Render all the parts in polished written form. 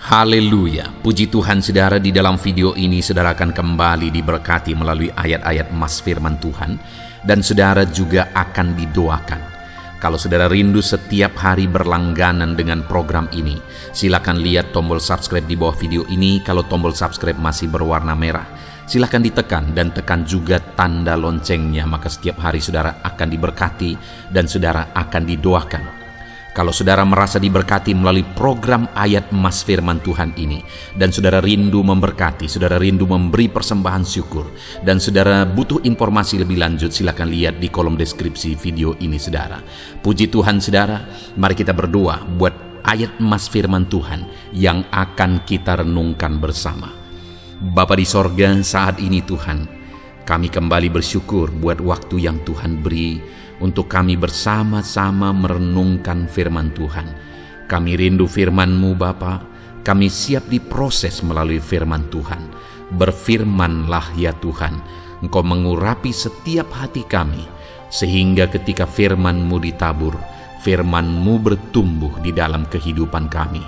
Haleluya, puji Tuhan saudara. Di dalam video ini saudara akan kembali diberkati melalui ayat-ayat emas firman Tuhan, dan saudara juga akan didoakan. Kalau saudara rindu setiap hari berlangganan dengan program ini, silakan lihat tombol subscribe di bawah video ini. Kalau tombol subscribe masih berwarna merah, silakan ditekan dan tekan juga tanda loncengnya, maka setiap hari saudara akan diberkati dan saudara akan didoakan. Kalau saudara merasa diberkati melalui program ayat emas firman Tuhan ini, dan saudara rindu memberkati, saudara rindu memberi persembahan syukur, dan saudara butuh informasi lebih lanjut, silakan lihat di kolom deskripsi video ini saudara. Puji Tuhan saudara, mari kita berdoa buat ayat emas firman Tuhan yang akan kita renungkan bersama. Bapa di sorga, saat ini Tuhan, kami kembali bersyukur buat waktu yang Tuhan beri untuk kami bersama-sama merenungkan firman Tuhan. Kami rindu firman-Mu Bapa, kami siap diproses melalui firman Tuhan. Berfirmanlah ya Tuhan, Engkau mengurapi setiap hati kami, sehingga ketika firman-Mu ditabur, firman-Mu bertumbuh di dalam kehidupan kami.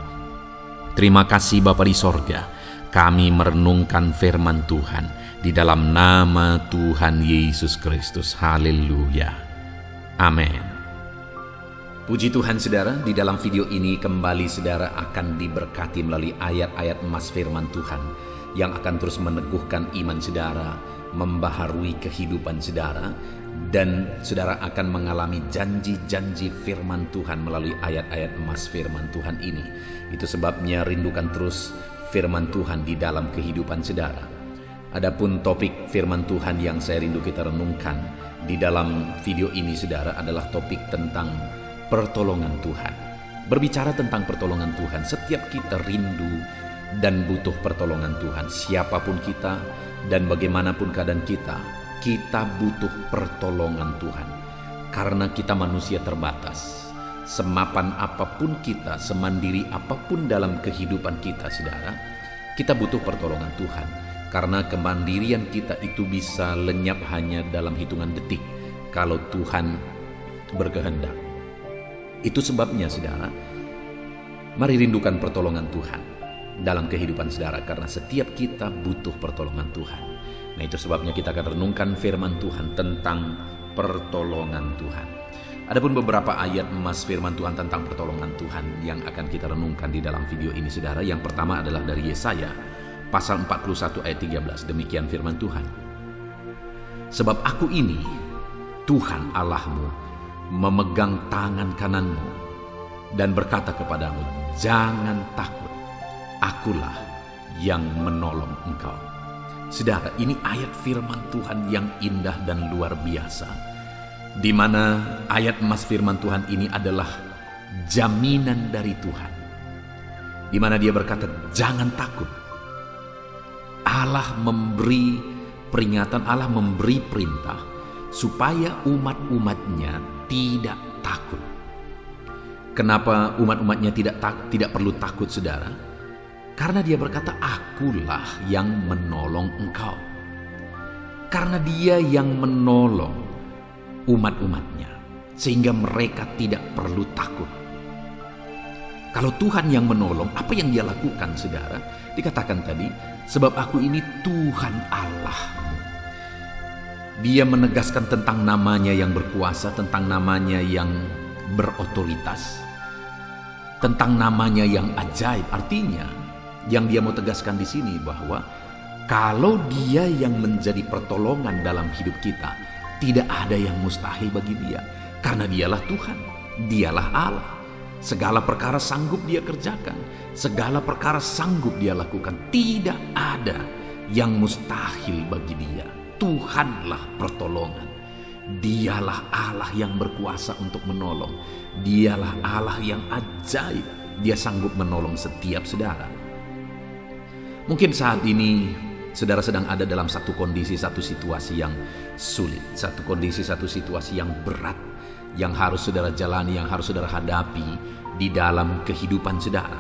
Terima kasih Bapa di sorga, kami merenungkan firman Tuhan di dalam nama Tuhan Yesus Kristus. Haleluya. Amin. Puji Tuhan saudara, di dalam video ini kembali saudara akan diberkati melalui ayat-ayat emas firman Tuhan yang akan terus meneguhkan iman saudara, membaharui kehidupan saudara, dan saudara akan mengalami janji-janji firman Tuhan melalui ayat-ayat emas firman Tuhan ini. Itu sebabnya rindukan terus firman Tuhan di dalam kehidupan saudara. Adapun topik firman Tuhan yang saya rindu kita renungkan di dalam video ini saudara adalah topik tentang pertolongan Tuhan. Berbicara tentang pertolongan Tuhan, setiap kita rindu dan butuh pertolongan Tuhan. Siapapun kita dan bagaimanapun keadaan kita butuh pertolongan Tuhan. Karena kita manusia terbatas. Semapan apapun kita, semandiri apapun dalam kehidupan kita saudara, kita butuh pertolongan Tuhan. Karena kemandirian kita itu bisa lenyap hanya dalam hitungan detik kalau Tuhan berkehendak. Itu sebabnya saudara, mari rindukan pertolongan Tuhan dalam kehidupan saudara, karena setiap kita butuh pertolongan Tuhan. Nah, itu sebabnya kita akan renungkan firman Tuhan tentang pertolongan Tuhan. Adapun beberapa ayat emas firman Tuhan tentang pertolongan Tuhan yang akan kita renungkan di dalam video ini saudara. Yang pertama adalah dari Yesaya pasal 41 ayat 13. Demikian firman Tuhan. Sebab aku ini, Tuhan Allahmu, memegang tangan kananmu dan berkata kepadamu, jangan takut, akulah yang menolong engkau. Saudara, ini ayat firman Tuhan yang indah dan luar biasa, di mana ayat emas firman Tuhan ini adalah jaminan dari Tuhan, di mana dia berkata, jangan takut. Allah memberi peringatan, Allah memberi perintah supaya umat-umatnya tidak takut. Kenapa umat-umatnya tidak perlu takut saudara? Karena dia berkata, akulah yang menolong engkau. Karena dia yang menolong umat-umatnya, sehingga mereka tidak perlu takut. Kalau Tuhan yang menolong, apa yang dia lakukan saudara? Dikatakan tadi, sebab aku ini Tuhan Allahmu. Dia menegaskan tentang namanya yang berkuasa, tentang namanya yang berotoritas, tentang namanya yang ajaib. Artinya, yang dia mau tegaskan di sini bahwa kalau dia yang menjadi pertolongan dalam hidup kita, tidak ada yang mustahil bagi dia. Karena dialah Tuhan, dialah Allah. Segala perkara sanggup dia kerjakan, segala perkara sanggup dia lakukan. Tidak ada yang mustahil bagi dia. Tuhanlah pertolongan. Dialah Allah yang berkuasa untuk menolong. Dialah Allah yang ajaib. Dia sanggup menolong setiap saudara. Mungkin saat ini saudara sedang ada dalam satu kondisi, satu situasi yang sulit, satu kondisi, satu situasi yang berat, yang harus saudara jalani, yang harus saudara hadapi di dalam kehidupan saudara.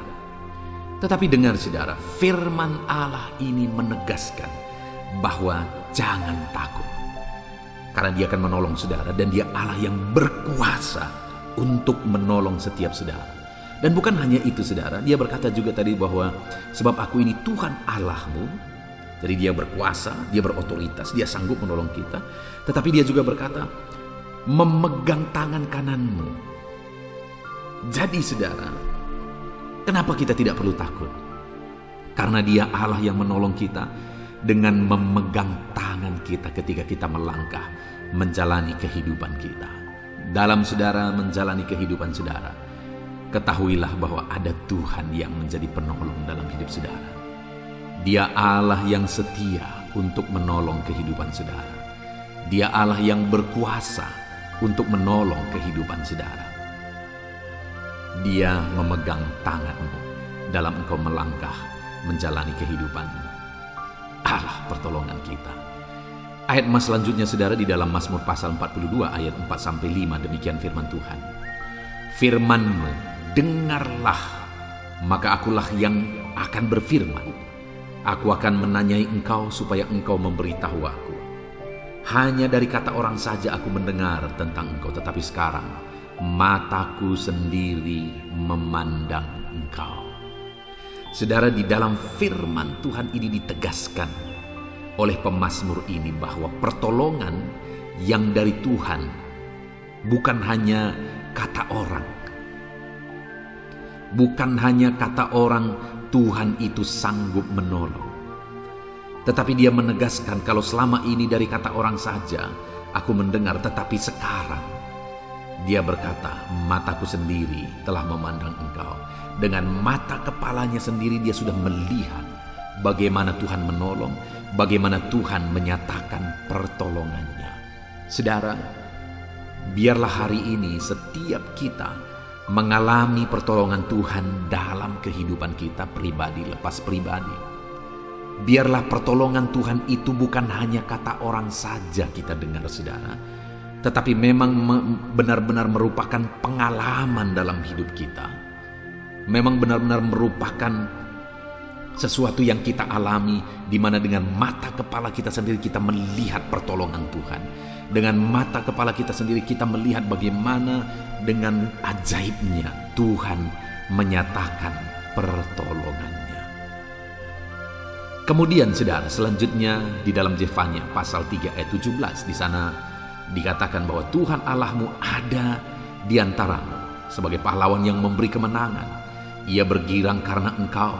Tetapi dengar saudara, firman Allah ini menegaskan bahwa jangan takut. Karena dia akan menolong saudara, dan dia Allah yang berkuasa untuk menolong setiap saudara. Dan bukan hanya itu saudara, dia berkata juga tadi bahwa sebab aku ini Tuhan Allahmu. Jadi dia berkuasa, dia berotoritas, dia sanggup menolong kita. Tetapi dia juga berkata, memegang tangan kananmu. Jadi saudara, kenapa kita tidak perlu takut? Karena dia Allah yang menolong kita dengan memegang tangan kita ketika kita melangkah menjalani kehidupan kita. Dalam saudara menjalani kehidupan saudara, ketahuilah bahwa ada Tuhan yang menjadi penolong dalam hidup saudara. Dia Allah yang setia untuk menolong kehidupan saudara. Dia Allah yang berkuasa untuk menolong kehidupan saudara. Dia memegang tanganmu dalam engkau melangkah menjalani kehidupanmu. Allah pertolongan kita. Ayat mas selanjutnya saudara di dalam Mazmur pasal 42 ayat 4-5, demikian firman Tuhan. Firman-Mu dengarlah, maka akulah yang akan berfirman. Aku akan menanyai engkau supaya engkau memberitahu aku. Hanya dari kata orang saja aku mendengar tentang engkau, tetapi sekarang mataku sendiri memandang engkau. Saudara, di dalam firman Tuhan ini ditegaskan oleh pemazmur ini bahwa pertolongan yang dari Tuhan bukan hanya kata orang. Bukan hanya kata orang Tuhan itu sanggup menolong. Tetapi dia menegaskan kalau selama ini dari kata orang saja aku mendengar, tetapi sekarang dia berkata, mataku sendiri telah memandang engkau. Dengan mata kepalanya sendiri dia sudah melihat bagaimana Tuhan menolong, bagaimana Tuhan menyatakan pertolongannya. Saudara, biarlah hari ini setiap kita mengalami pertolongan Tuhan dalam kehidupan kita pribadi lepas pribadi. Biarlah pertolongan Tuhan itu bukan hanya kata orang saja kita dengar saudara, tetapi memang benar-benar merupakan pengalaman dalam hidup kita. Memang benar-benar merupakan sesuatu yang kita alami, di mana dengan mata kepala kita sendiri kita melihat pertolongan Tuhan. Dengan mata kepala kita sendiri kita melihat bagaimana dengan ajaibnya Tuhan menyatakan pertolongannya. Kemudian saudara, selanjutnya di dalam Zefanya pasal 3 ayat 17, di sana dikatakan bahwa Tuhan Allahmu ada di antaramu sebagai pahlawan yang memberi kemenangan. Ia bergirang karena engkau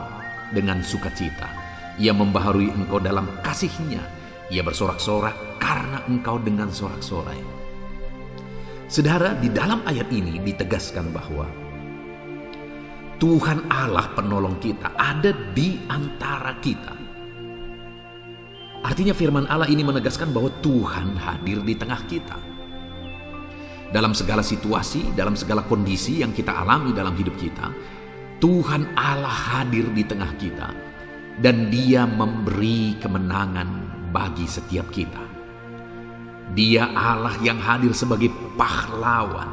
dengan sukacita. Ia membaharui engkau dalam kasih-Nya. Ia bersorak-sorak karena engkau dengan sorak-sorai. Saudara, di dalam ayat ini ditegaskan bahwa Tuhan Allah penolong kita ada di antara kita. Artinya firman Allah ini menegaskan bahwa Tuhan hadir di tengah kita. Dalam segala situasi, dalam segala kondisi yang kita alami dalam hidup kita, Tuhan Allah hadir di tengah kita dan Dia memberi kemenangan bagi setiap kita. Dia Allah yang hadir sebagai pahlawan.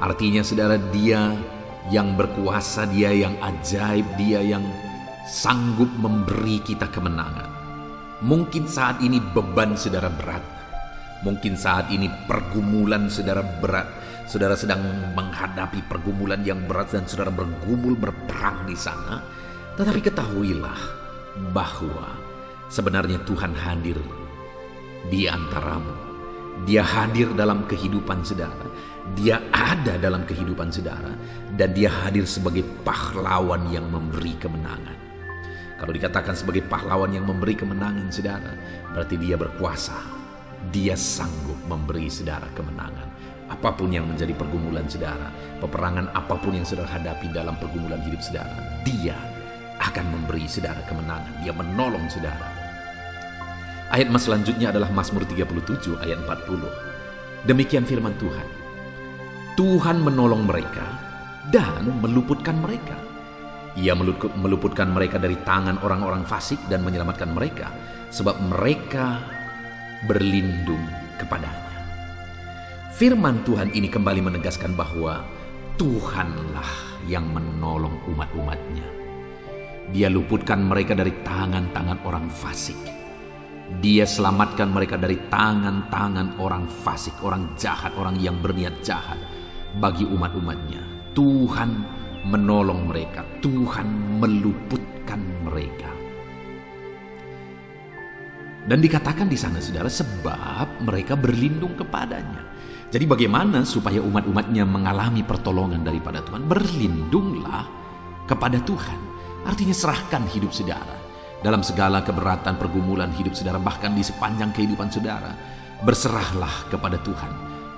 Artinya saudara, Dia yang berkuasa, Dia yang ajaib, Dia yang sanggup memberi kita kemenangan. Mungkin saat ini beban saudara berat. Mungkin saat ini pergumulan saudara berat. Saudara sedang menghadapi pergumulan yang berat dan saudara bergumul berperang di sana. Tetapi ketahuilah bahwa sebenarnya Tuhan hadir di antaramu. Dia hadir dalam kehidupan saudara. Dia ada dalam kehidupan saudara. Dan Dia hadir sebagai pahlawan yang memberi kemenangan. Kalau dikatakan sebagai pahlawan yang memberi kemenangan saudara, berarti Dia berkuasa. Dia sanggup memberi saudara kemenangan. Apapun yang menjadi pergumulan saudara, peperangan apapun yang saudara hadapi dalam pergumulan hidup saudara, Dia akan memberi saudara kemenangan. Dia menolong saudara. Ayat mas selanjutnya adalah Mazmur 37 ayat 40. Demikian firman Tuhan. Tuhan menolong mereka dan meluputkan mereka. Ia meluputkan mereka dari tangan orang-orang fasik dan menyelamatkan mereka, sebab mereka berlindung kepadanya. Firman Tuhan ini kembali menegaskan bahwa Tuhanlah yang menolong umat-umatnya. Dia luputkan mereka dari tangan-tangan orang fasik. Dia selamatkan mereka dari tangan-tangan orang fasik, orang jahat, orang yang berniat jahat bagi umat-umatnya. Tuhan menolong mereka, Tuhan meluputkan mereka. Dan dikatakan di sana saudara, sebab mereka berlindung kepadanya. Jadi bagaimana supaya umat-umatnya mengalami pertolongan daripada Tuhan? Berlindunglah kepada Tuhan. Artinya serahkan hidup saudara dalam segala keberatan pergumulan hidup saudara, bahkan di sepanjang kehidupan saudara. Berserahlah kepada Tuhan,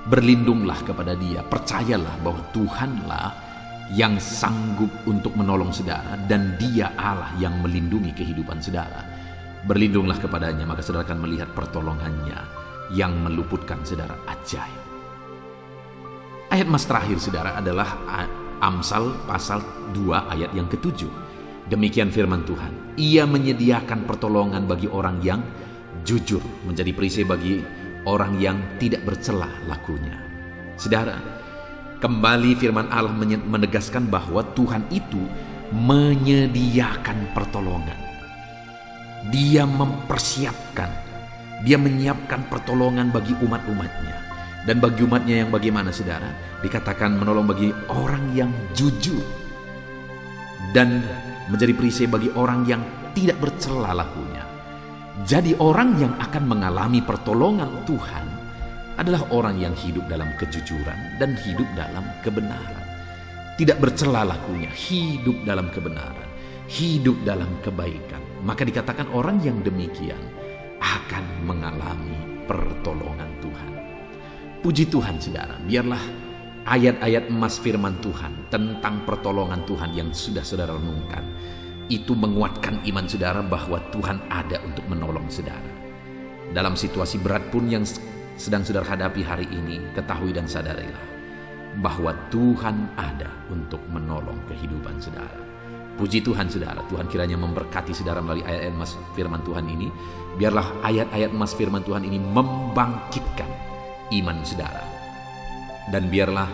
berlindunglah kepada Dia, percayalah bahwa Tuhanlah yang sanggup untuk menolong saudara, dan Dia Allah yang melindungi kehidupan saudara. Berlindunglah kepadanya, maka saudara akan melihat pertolongannya yang meluputkan saudara ajaib. Ayat mas terakhir saudara adalah Amsal pasal 2 ayat yang ke-7. Demikian firman Tuhan, Ia menyediakan pertolongan bagi orang yang jujur, menjadi perisai bagi orang yang tidak bercela lakunya. Saudara, kembali firman Allah menegaskan bahwa Tuhan itu menyediakan pertolongan. Dia mempersiapkan, Dia menyiapkan pertolongan bagi umat-umatnya. Dan bagi umatnya yang bagaimana saudara? Dikatakan menolong bagi orang yang jujur, dan menjadi perisai bagi orang yang tidak bercela lakunya. Jadi orang yang akan mengalami pertolongan Tuhan adalah orang yang hidup dalam kejujuran dan hidup dalam kebenaran. Tidak bercela lakunya, hidup dalam kebenaran, hidup dalam kebaikan. Maka dikatakan orang yang demikian akan mengalami pertolongan Tuhan. Puji Tuhan saudara, biarlah ayat-ayat emas firman Tuhan tentang pertolongan Tuhan yang sudah saudara renungkan, itu menguatkan iman saudara bahwa Tuhan ada untuk menolong saudara. Dalam situasi berat pun yang sedang saudara hadapi hari ini, ketahui dan sadarilah bahwa Tuhan ada untuk menolong kehidupan saudara. Puji Tuhan saudara, Tuhan kiranya memberkati saudara melalui ayat-ayat emas firman Tuhan ini. Biarlah ayat-ayat emas firman Tuhan ini membangkitkan iman saudara. Dan biarlah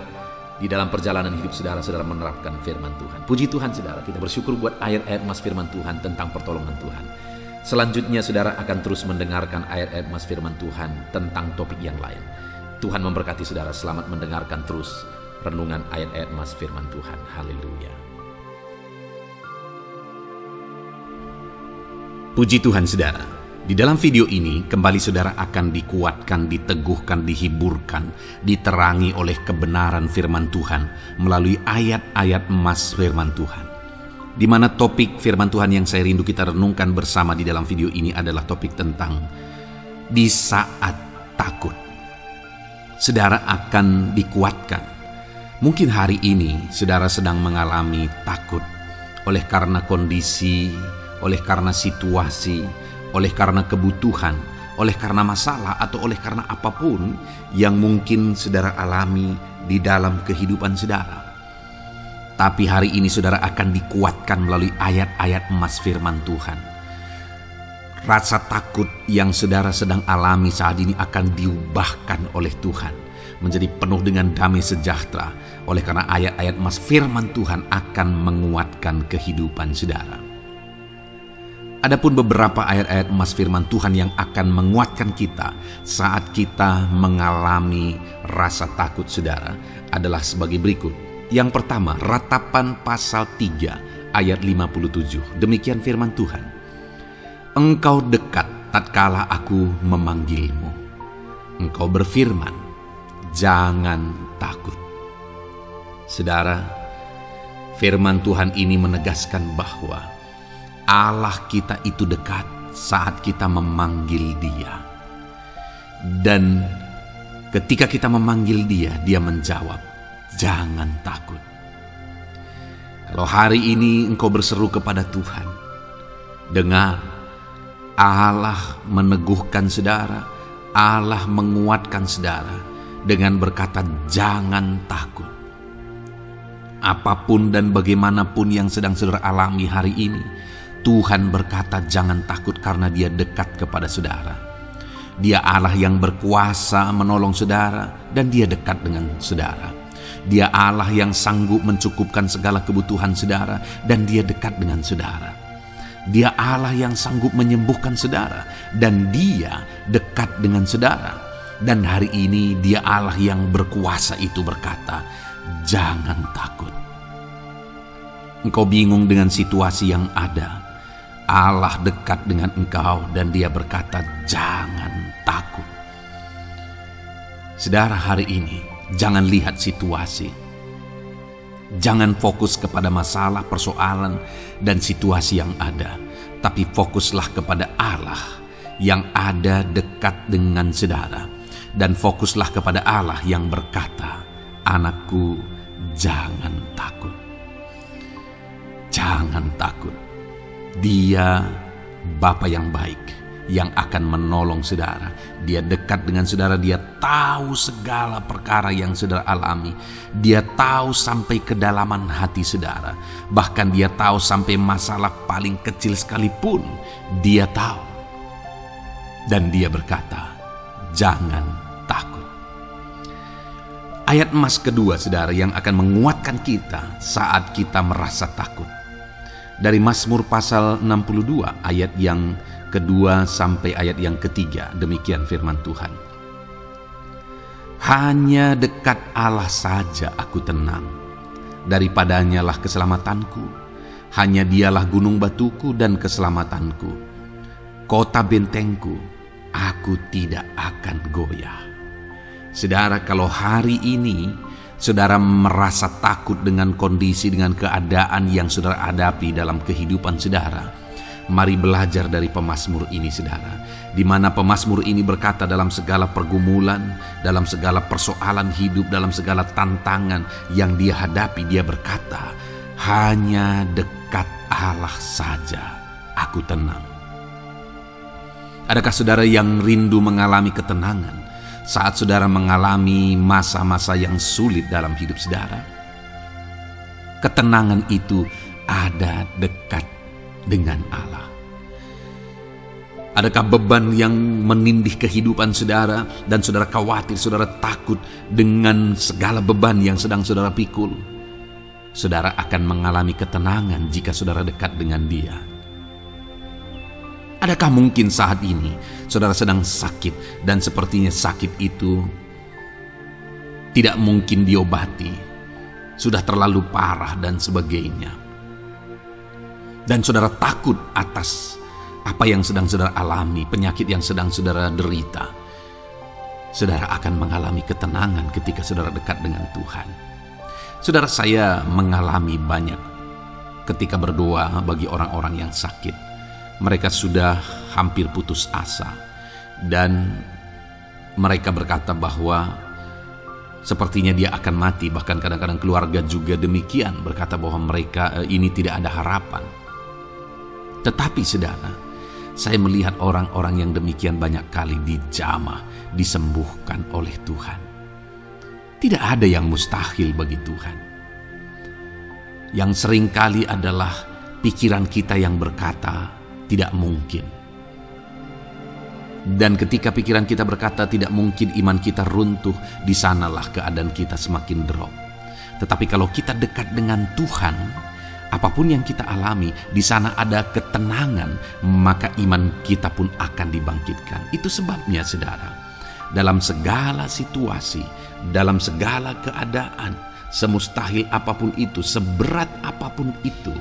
di dalam perjalanan hidup saudara menerapkan firman Tuhan. Puji Tuhan saudara, kita bersyukur buat ayat-ayat emas firman Tuhan tentang pertolongan Tuhan. Selanjutnya saudara akan terus mendengarkan ayat-ayat emas firman Tuhan tentang topik yang lain. Tuhan memberkati saudara, selamat mendengarkan terus renungan ayat-ayat emas firman Tuhan. Haleluya. Puji Tuhan saudara, di dalam video ini kembali saudara akan dikuatkan, diteguhkan, dihiburkan, diterangi oleh kebenaran firman Tuhan melalui ayat-ayat emas firman Tuhan. Di mana topik firman Tuhan yang saya rindu kita renungkan bersama di dalam video ini adalah topik tentang di saat takut. Saudara akan dikuatkan. Mungkin hari ini saudara sedang mengalami takut oleh karena kondisi, oleh karena situasi, oleh karena kebutuhan, oleh karena masalah, atau oleh karena apapun yang mungkin saudara alami di dalam kehidupan saudara. Tapi hari ini saudara akan dikuatkan melalui ayat-ayat emas firman Tuhan. Rasa takut yang saudara sedang alami saat ini akan diubahkan oleh Tuhan menjadi penuh dengan damai sejahtera, oleh karena ayat-ayat emas firman Tuhan akan menguatkan kehidupan saudara. Adapun beberapa ayat-ayat emas firman Tuhan yang akan menguatkan kita saat kita mengalami rasa takut saudara adalah sebagai berikut. Yang pertama, Ratapan pasal 3 ayat 57. Demikian firman Tuhan. Engkau dekat tatkala aku memanggilmu. Engkau berfirman, jangan takut. Saudara, firman Tuhan ini menegaskan bahwa Allah kita itu dekat saat kita memanggil Dia. Dan ketika kita memanggil Dia, Dia menjawab, jangan takut. Kalau hari ini engkau berseru kepada Tuhan, dengar, Allah meneguhkan saudara, Allah menguatkan saudara dengan berkata, jangan takut. Apapun dan bagaimanapun yang sedang saudara alami hari ini, Tuhan berkata jangan takut karena Dia dekat kepada saudara. Dia Allah yang berkuasa menolong saudara dan Dia dekat dengan saudara. Dia Allah yang sanggup mencukupkan segala kebutuhan saudara dan Dia dekat dengan saudara. Dia Allah yang sanggup menyembuhkan saudara dan Dia dekat dengan saudara. Dan hari ini Dia Allah yang berkuasa itu berkata, jangan takut. engkau bingung dengan situasi yang ada, Allah dekat dengan engkau dan Dia berkata, jangan takut. Saudara, hari ini jangan lihat situasi. Jangan fokus kepada masalah, persoalan, dan situasi yang ada. Tapi fokuslah kepada Allah yang ada dekat dengan saudara. Dan fokuslah kepada Allah yang berkata, anakku, jangan takut. Jangan takut. Dia Bapa yang baik, yang akan menolong saudara. Dia dekat dengan saudara. Dia tahu segala perkara yang saudara alami. Dia tahu sampai kedalaman hati saudara. Bahkan Dia tahu sampai masalah paling kecil sekalipun Dia tahu. Dan Dia berkata, jangan takut. Ayat emas kedua, saudara, yang akan menguatkan kita saat kita merasa takut. Dari Mazmur pasal 62 ayat yang kedua sampai ayat yang ketiga, demikian firman Tuhan. Hanya dekat Allah saja aku tenang, daripadanya lah keselamatanku. Hanya Dialah gunung batuku dan keselamatanku, kota bentengku, aku tidak akan goyah. Saudara, kalau hari ini saudara merasa takut dengan kondisi, dengan keadaan yang saudara hadapi dalam kehidupan saudara, mari belajar dari pemazmur ini, saudara, di mana pemazmur ini berkata dalam segala pergumulan, dalam segala persoalan hidup, dalam segala tantangan yang dia hadapi, dia berkata, hanya dekat Allah saja aku tenang. Adakah saudara yang rindu mengalami ketenangan saat saudara mengalami masa-masa yang sulit dalam hidup saudara? Ketenangan itu ada dekat dengan Allah. Adakah beban yang menindih kehidupan saudara dan saudara khawatir, saudara takut dengan segala beban yang sedang saudara pikul? Saudara akan mengalami ketenangan jika saudara dekat dengan Dia. Adakah mungkin saat ini saudara sedang sakit dan sepertinya sakit itu tidak mungkin diobati, sudah terlalu parah dan sebagainya, dan saudara takut atas apa yang sedang saudara alami, penyakit yang sedang saudara derita? Saudara akan mengalami ketenangan ketika saudara dekat dengan Tuhan. Saudara, saya mengalami banyak ketika berdoa bagi orang-orang yang sakit. Mereka sudah hampir putus asa dan mereka berkata bahwa sepertinya dia akan mati. Bahkan kadang-kadang keluarga juga demikian, berkata bahwa mereka ini tidak ada harapan. Tetapi saudara, saya melihat orang-orang yang demikian banyak kali dijamah, disembuhkan oleh Tuhan. Tidak ada yang mustahil bagi Tuhan. Yang seringkali adalah pikiran kita yang berkata tidak mungkin. Dan ketika pikiran kita berkata tidak mungkin, iman kita runtuh, di sanalah keadaan kita semakin drop. Tetapi kalau kita dekat dengan Tuhan, apapun yang kita alami, di sana ada ketenangan, maka iman kita pun akan dibangkitkan. Itu sebabnya saudara, dalam segala situasi, dalam segala keadaan, semustahil apapun itu, seberat apapun itu,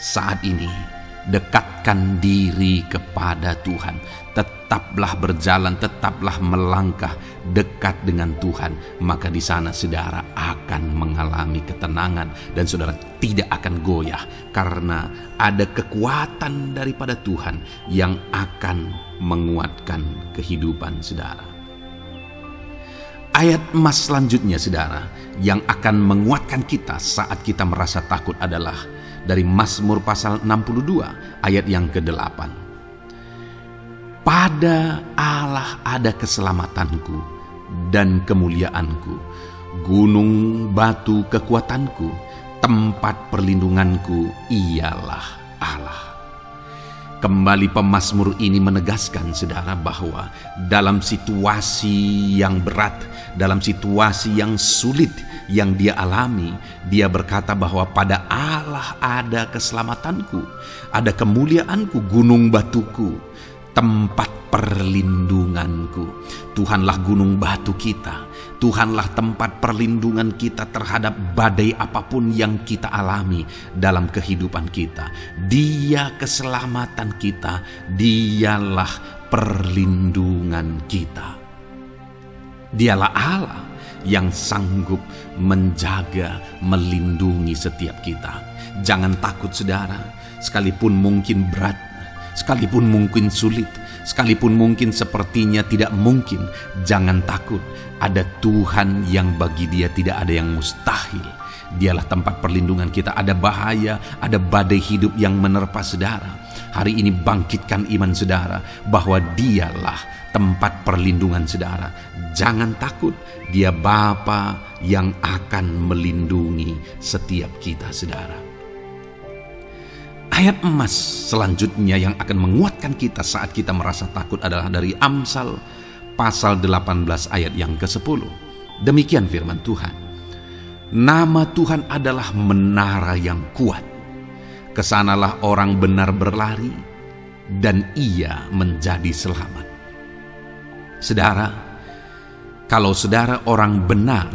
saat ini dekatkan diri kepada Tuhan. Tetaplah berjalan, tetaplah melangkah dekat dengan Tuhan. Maka di sana saudara akan mengalami ketenangan dan saudara tidak akan goyah, karena ada kekuatan daripada Tuhan yang akan menguatkan kehidupan saudara. Ayat emas selanjutnya saudara yang akan menguatkan kita saat kita merasa takut adalah dari Mazmur pasal 62 ayat yang ke-8. Pada Allah ada keselamatanku dan kemuliaanku, gunung batu kekuatanku, tempat perlindunganku ialah Allah. Kembali pemazmur ini menegaskan saudara bahwa dalam situasi yang berat, dalam situasi yang sulit yang dia alami, dia berkata bahwa pada Allah ada keselamatanku, ada kemuliaanku, gunung batuku, tempat perlindunganku. Tuhanlah gunung batu kita. Tuhanlah tempat perlindungan kita terhadap badai apapun yang kita alami dalam kehidupan kita. Dia keselamatan kita, dialah perlindungan kita. Dialah Allah yang sanggup menjaga, melindungi setiap kita. Jangan takut saudara, sekalipun mungkin berat, sekalipun mungkin sulit, sekalipun mungkin sepertinya tidak mungkin, jangan takut. Ada Tuhan yang bagi Dia tidak ada yang mustahil. Dialah tempat perlindungan kita. Ada bahaya, ada badai hidup yang menerpa saudara. Hari ini bangkitkan iman saudara bahwa Dialah tempat perlindungan saudara. Jangan takut, Dia Bapa yang akan melindungi setiap kita saudara. Ayat emas selanjutnya yang akan menguatkan kita saat kita merasa takut adalah dari Amsal pasal 18 ayat yang ke-10. Demikian firman Tuhan. Nama Tuhan adalah menara yang kuat. Kesanalah orang benar berlari dan ia menjadi selamat. Saudara, kalau saudara orang benar,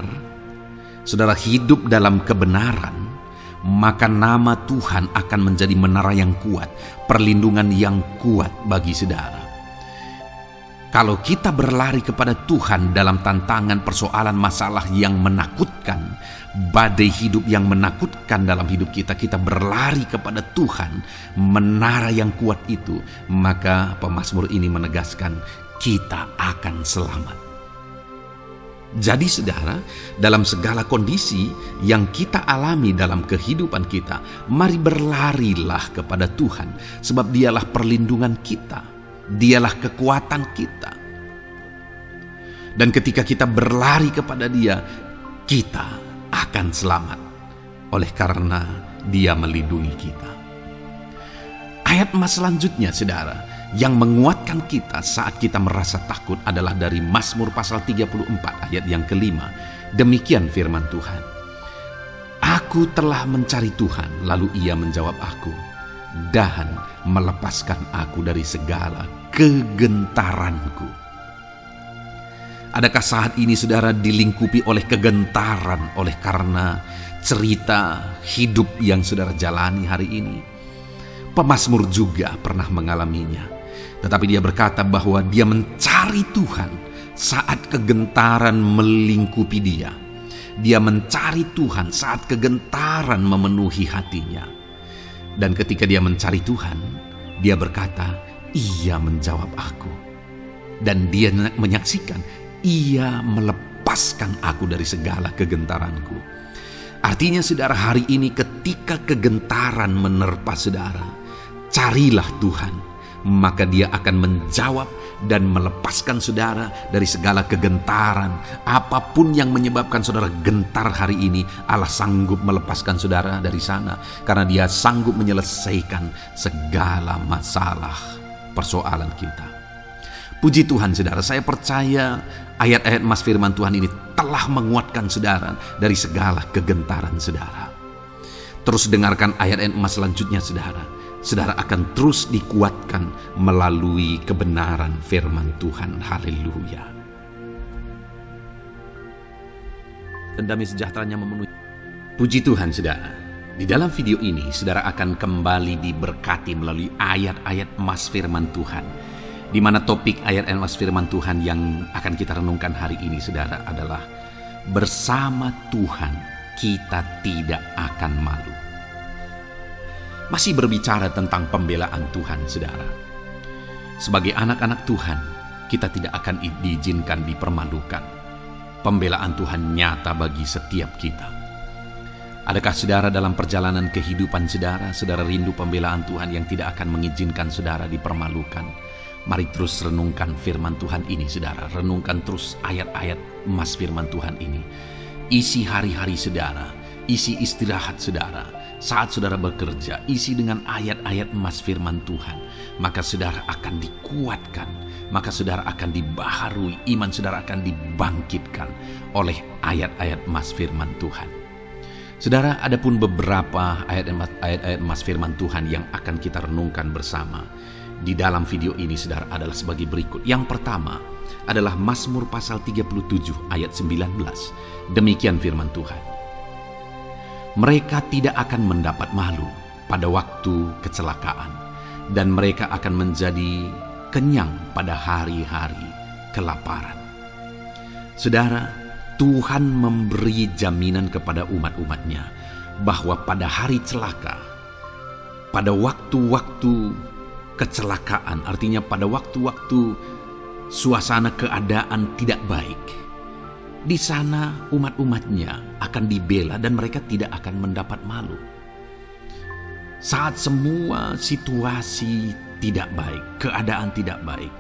saudara hidup dalam kebenaran, maka nama Tuhan akan menjadi menara yang kuat, perlindungan yang kuat bagi saudara. Kalau kita berlari kepada Tuhan dalam tantangan, persoalan, masalah yang menakutkan, badai hidup yang menakutkan dalam hidup kita, kita berlari kepada Tuhan, menara yang kuat itu, maka pemazmur ini menegaskan kita akan selamat. Jadi saudara, dalam segala kondisi yang kita alami dalam kehidupan kita, mari berlarilah kepada Tuhan, sebab Dialah perlindungan kita, Dialah kekuatan kita. Dan ketika kita berlari kepada Dia, kita akan selamat, oleh karena Dia melindungi kita. Ayat emas selanjutnya saudara, yang menguatkan kita saat kita merasa takut adalah dari Mazmur pasal 34 ayat yang kelima. Demikian firman Tuhan. Aku telah mencari Tuhan, lalu Ia menjawab aku, dan melepaskan aku dari segala kegentaranku. Adakah saat ini saudara dilingkupi oleh kegentaran oleh karena cerita hidup yang saudara jalani hari ini? Pemazmur juga pernah mengalaminya. Tetapi dia berkata bahwa dia mencari Tuhan saat kegentaran melingkupi dia. Dia mencari Tuhan saat kegentaran memenuhi hatinya. Dan ketika dia mencari Tuhan, dia berkata, Ia menjawab aku. Dan dia menyaksikan, Ia melepaskan aku dari segala kegentaranku. Artinya saudara, hari ini ketika kegentaran menerpa saudara, carilah Tuhan, maka Dia akan menjawab dan melepaskan saudara dari segala kegentaran. Apapun yang menyebabkan saudara gentar hari ini, Allah sanggup melepaskan saudara dari sana, karena Dia sanggup menyelesaikan segala masalah persoalan kita. Puji Tuhan saudara, saya percaya ayat-ayat emas firman Tuhan ini telah menguatkan saudara dari segala kegentaran saudara. Terus dengarkan ayat-ayat emas selanjutnya saudara. Saudara akan terus dikuatkan melalui kebenaran firman Tuhan. Haleluya. Dan damai sejahteranya memenuhi. Puji Tuhan saudara. Di dalam video ini saudara akan kembali diberkati melalui ayat-ayat emas firman Tuhan. Di mana topik ayat emas firman Tuhan yang akan kita renungkan hari ini saudara adalah bersama Tuhan kita tidak akan malu. Masih berbicara tentang pembelaan Tuhan saudara. Sebagai anak-anak Tuhan, kita tidak akan diizinkan dipermalukan. Pembelaan Tuhan nyata bagi setiap kita. Adakah saudara dalam perjalanan kehidupan saudara rindu pembelaan Tuhan yang tidak akan mengizinkan saudara dipermalukan? Mari terus renungkan firman Tuhan ini saudara. Renungkan terus ayat-ayat emas firman Tuhan ini. Isi hari-hari saudara, isi istirahat saudara, saat saudara bekerja, isi dengan ayat-ayat emas firman Tuhan. Maka saudara akan dikuatkan, maka saudara akan dibaharui, iman saudara akan dibangkitkan oleh ayat-ayat emas firman Tuhan. Saudara, ada pun beberapa ayat-ayat emas firman Tuhan yang akan kita renungkan bersama. di dalam video ini, saudara, adalah sebagai berikut. Yang pertama adalah Mazmur pasal 37 ayat 19. Demikian firman Tuhan. Mereka tidak akan mendapat malu pada waktu kecelakaan, dan mereka akan menjadi kenyang pada hari-hari kelaparan. Saudara, Tuhan memberi jaminan kepada umat-umatnya bahwa pada hari celaka, pada waktu-waktu kecelakaan, artinya pada waktu-waktu suasana keadaan tidak baik, di sana umat-umatnya akan dibela dan mereka tidak akan mendapat malu. Saat semua situasi tidak baik, keadaan tidak baik,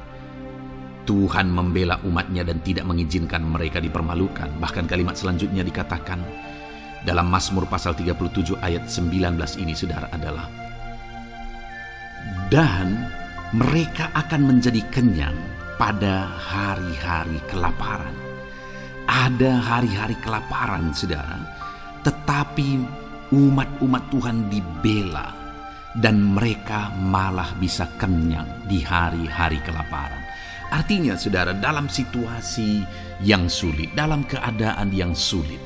Tuhan membela umatnya dan tidak mengizinkan mereka dipermalukan. Bahkan kalimat selanjutnya dikatakan dalam Mazmur pasal 37 ayat 19 ini, saudara, adalah dan mereka akan menjadi kenyang pada hari-hari kelaparan. Ada hari-hari kelaparan, saudara, tetapi umat-umat Tuhan dibela dan mereka malah bisa kenyang di hari-hari kelaparan. Artinya, saudara, dalam situasi yang sulit, dalam keadaan yang sulit,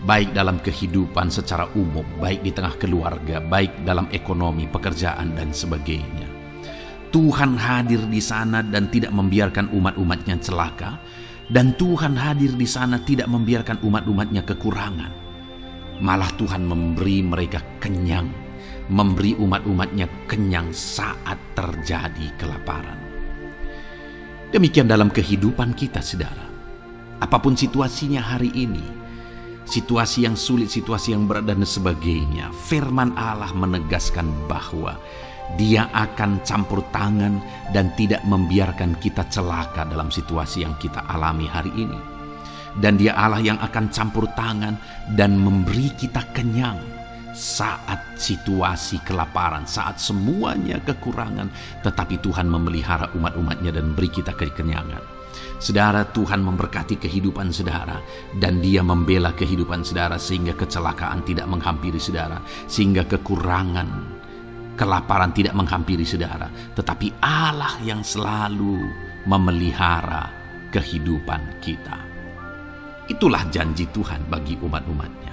baik dalam kehidupan secara umum, baik di tengah keluarga, baik dalam ekonomi, pekerjaan, dan sebagainya, Tuhan hadir di sana dan tidak membiarkan umat-umatnya celaka, dan Tuhan hadir di sana tidak membiarkan umat-umatnya kekurangan. Malah Tuhan memberi mereka kenyang, memberi umat-umatnya kenyang saat terjadi kelaparan. Demikian dalam kehidupan kita, saudara. Apapun situasinya hari ini, situasi yang sulit, situasi yang berat, dan sebagainya, firman Allah menegaskan bahwa Dia akan campur tangan dan tidak membiarkan kita celaka dalam situasi yang kita alami hari ini. Dan Dia Allah yang akan campur tangan dan memberi kita kenyang saat situasi kelaparan, saat semuanya kekurangan, tetapi Tuhan memelihara umat-umatnya dan beri kita kekenyangan. Saudara, Tuhan memberkati kehidupan saudara, dan Dia membela kehidupan saudara sehingga kecelakaan tidak menghampiri saudara, sehingga kekurangan, kelaparan tidak menghampiri saudara. Tetapi Allah yang selalu memelihara kehidupan kita. Itulah janji Tuhan bagi umat-umatnya.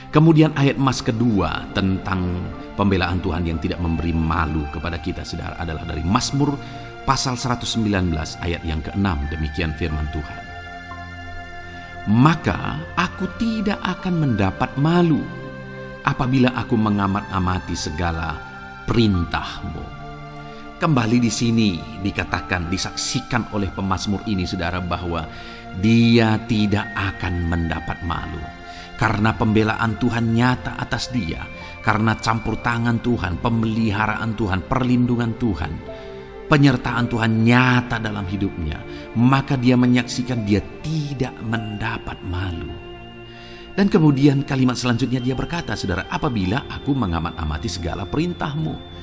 Kemudian ayat emas kedua tentang pembelaan Tuhan yang tidak memberi malu kepada kita, saudara, adalah dari Mazmur pasal 119 ayat yang ke-6. Demikian firman Tuhan. Maka aku tidak akan mendapat malu apabila aku mengamat-amati segala perintah-Mu. Kembali di sini dikatakan, disaksikan oleh pemazmur ini, saudara, bahwa dia tidak akan mendapat malu. Karena pembelaan Tuhan nyata atas dia, karena campur tangan Tuhan, pemeliharaan Tuhan, perlindungan Tuhan, penyertaan Tuhan nyata dalam hidupnya, maka dia menyaksikan dia tidak mendapat malu. Dan kemudian kalimat selanjutnya dia berkata, saudara, apabila aku mengamat-amati segala perintah-Mu.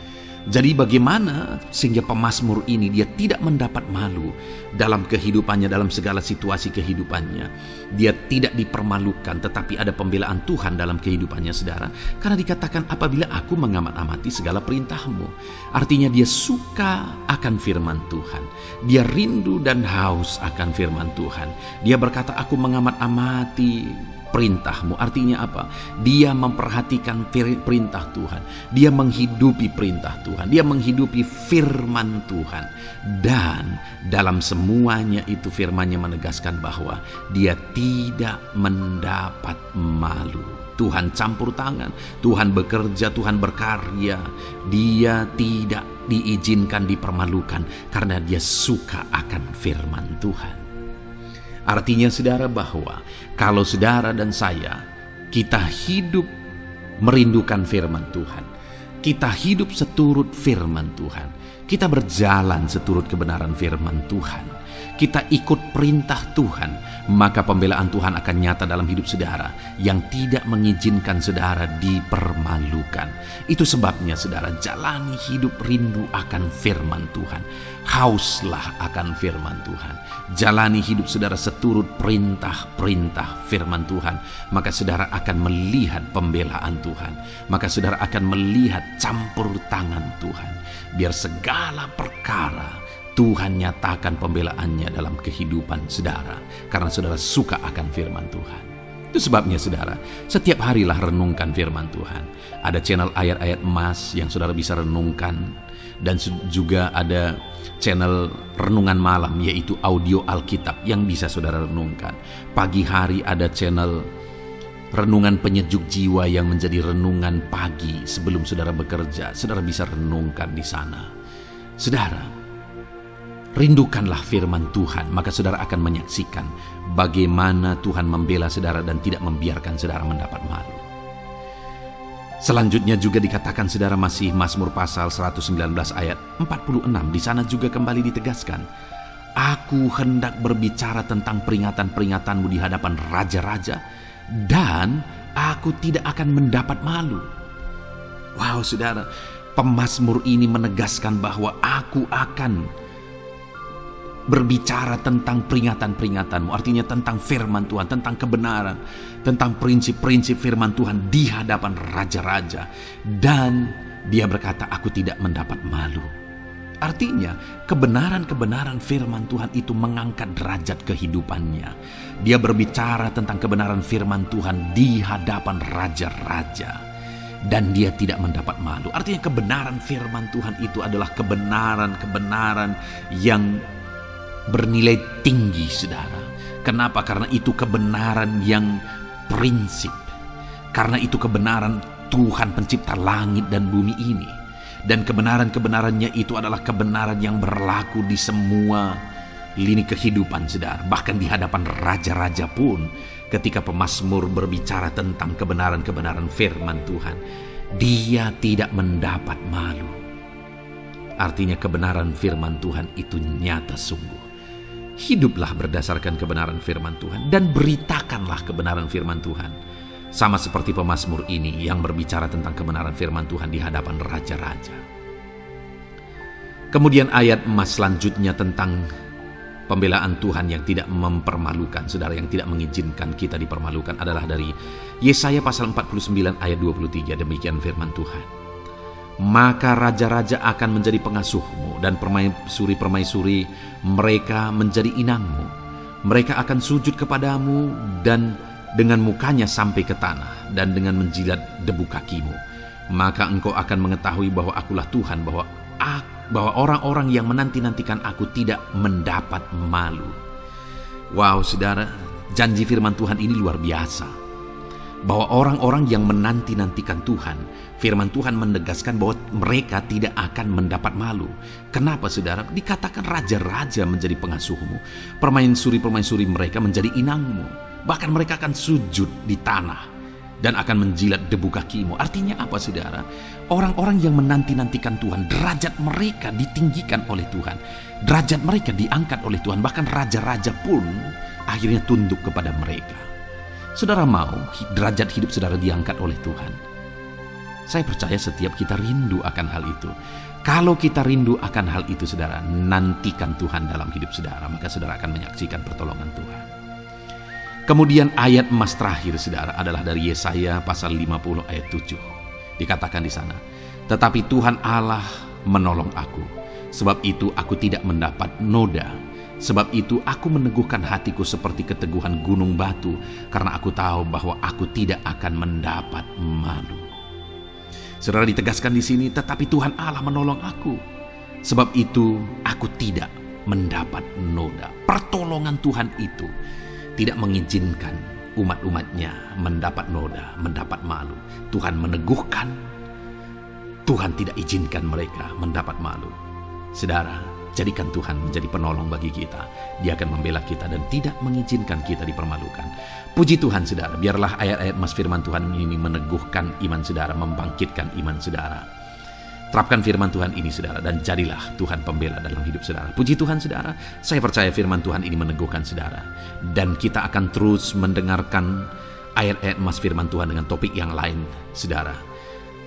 Jadi bagaimana sehingga pemazmur ini dia tidak mendapat malu dalam kehidupannya, dalam segala situasi kehidupannya. Dia tidak dipermalukan, tetapi ada pembelaan Tuhan dalam kehidupannya, saudara. Karena dikatakan apabila aku mengamat-amati segala perintah-Mu. Artinya dia suka akan firman Tuhan. Dia rindu dan haus akan firman Tuhan. Dia berkata, aku mengamat-amati perintah-Mu. Artinya apa? Dia memperhatikan perintah Tuhan. Dia menghidupi perintah Tuhan. Dia menghidupi firman Tuhan. Dan dalam semuanya itu firman-Nya menegaskan bahwa dia tidak mendapat malu. Tuhan campur tangan, Tuhan bekerja, Tuhan berkarya. Dia tidak diizinkan dipermalukan karena dia suka akan firman Tuhan. Artinya, saudara, bahwa kalau saudara dan saya, kita hidup merindukan firman Tuhan, kita hidup seturut firman Tuhan, kita berjalan seturut kebenaran firman Tuhan, kita ikut perintah Tuhan, maka pembelaan Tuhan akan nyata dalam hidup saudara yang tidak mengizinkan saudara dipermalukan. Itu sebabnya saudara, jalani hidup rindu akan firman Tuhan. Hauslah akan firman Tuhan. Jalani hidup saudara seturut perintah-perintah firman Tuhan, maka saudara akan melihat pembelaan Tuhan. Maka saudara akan melihat campur tangan Tuhan. Biar segala perkara Tuhan nyatakan pembelaannya dalam kehidupan saudara, karena saudara suka akan firman Tuhan. Itu sebabnya saudara, setiap harilah renungkan firman Tuhan. Ada channel ayat-ayat emas yang saudara bisa renungkan, dan juga ada channel renungan malam, yaitu audio Alkitab yang bisa saudara renungkan. Pagi hari ada channel renungan penyejuk jiwa yang menjadi renungan pagi sebelum saudara bekerja. Saudara bisa renungkan di sana. Saudara, rindukanlah firman Tuhan, maka saudara akan menyaksikan bagaimana Tuhan membela saudara dan tidak membiarkan saudara mendapat malu. Selanjutnya juga dikatakan saudara, masih Mazmur pasal 119 ayat 46. Di sana juga kembali ditegaskan, aku hendak berbicara tentang peringatan-peringatanmu di hadapan raja-raja, dan aku tidak akan mendapat malu. Wow saudara, pemazmur ini menegaskan bahwa aku akan berbicara tentang peringatan-peringatanmu, artinya tentang firman Tuhan, tentang kebenaran, tentang prinsip-prinsip firman Tuhan di hadapan raja-raja. Dan dia berkata, aku tidak mendapat malu. Artinya kebenaran-kebenaran firman Tuhan itu mengangkat derajat kehidupannya. Dia berbicara tentang kebenaran firman Tuhan di hadapan raja-raja, dan dia tidak mendapat malu. Artinya kebenaran firman Tuhan itu adalah kebenaran-kebenaran yang bernilai tinggi saudara. Kenapa? Karena itu kebenaran yang prinsip. Karena itu kebenaran Tuhan pencipta langit dan bumi ini. Dan kebenaran-kebenarannya itu adalah kebenaran yang berlaku di semua lini kehidupan saudara. Bahkan di hadapan raja-raja pun, ketika pemazmur berbicara tentang kebenaran-kebenaran firman Tuhan, dia tidak mendapat malu. Artinya kebenaran firman Tuhan itu nyata sungguh. Hiduplah berdasarkan kebenaran firman Tuhan dan beritakanlah kebenaran firman Tuhan. Sama seperti pemazmur ini yang berbicara tentang kebenaran firman Tuhan di hadapan raja-raja. Kemudian ayat emas selanjutnya tentang pembelaan Tuhan yang tidak mempermalukan, saudara, yang tidak mengizinkan kita dipermalukan adalah dari Yesaya pasal 49 ayat 23. Demikian firman Tuhan. Maka raja-raja akan menjadi pengasuhmu, dan permaisuri-permaisuri mereka menjadi inangmu. Mereka akan sujud kepadamu dan dengan mukanya sampai ke tanah, dan dengan menjilat debu kakimu. Maka engkau akan mengetahui bahwa akulah Tuhan, bahwa orang-orang yang menanti-nantikan aku tidak mendapat malu. Wow saudara, janji firman Tuhan ini luar biasa. Bahwa orang-orang yang menanti-nantikan Tuhan, firman Tuhan menegaskan bahwa mereka tidak akan mendapat malu. Kenapa saudara? Dikatakan raja-raja menjadi pengasuhmu, permaisuri-permaisuri mereka menjadi inangmu. Bahkan mereka akan sujud di tanah dan akan menjilat debu kakimu. Artinya apa saudara? Orang-orang yang menanti-nantikan Tuhan, derajat mereka ditinggikan oleh Tuhan. Derajat mereka diangkat oleh Tuhan. Bahkan raja-raja pun akhirnya tunduk kepada mereka. Saudara mau derajat hidup saudara diangkat oleh Tuhan? Saya percaya setiap kita rindu akan hal itu. Kalau kita rindu akan hal itu saudara, nantikan Tuhan dalam hidup saudara, maka saudara akan menyaksikan pertolongan Tuhan. Kemudian ayat emas terakhir saudara adalah dari Yesaya pasal 50 ayat 7. Dikatakan di sana, tetapi Tuhan Allah menolong aku, sebab itu aku tidak mendapat noda. Sebab itu aku meneguhkan hatiku seperti keteguhan gunung batu, karena aku tahu bahwa aku tidak akan mendapat malu. Saudara, ditegaskan di sini, tetapi Tuhan Allah menolong aku. Sebab itu aku tidak mendapat noda. Pertolongan Tuhan itu tidak mengizinkan umat-umatnya mendapat noda, mendapat malu. Tuhan meneguhkan, Tuhan tidak izinkan mereka mendapat malu. Saudara, jadikan Tuhan menjadi penolong bagi kita. Dia akan membela kita dan tidak mengizinkan kita dipermalukan. Puji Tuhan saudara, biarlah ayat-ayat mas firman Tuhan ini meneguhkan iman saudara, membangkitkan iman saudara. Terapkan firman Tuhan ini saudara, dan jadilah Tuhan pembela dalam hidup saudara. Puji Tuhan saudara, saya percaya firman Tuhan ini meneguhkan saudara. Dan kita akan terus mendengarkan ayat-ayat emas firman Tuhan dengan topik yang lain saudara.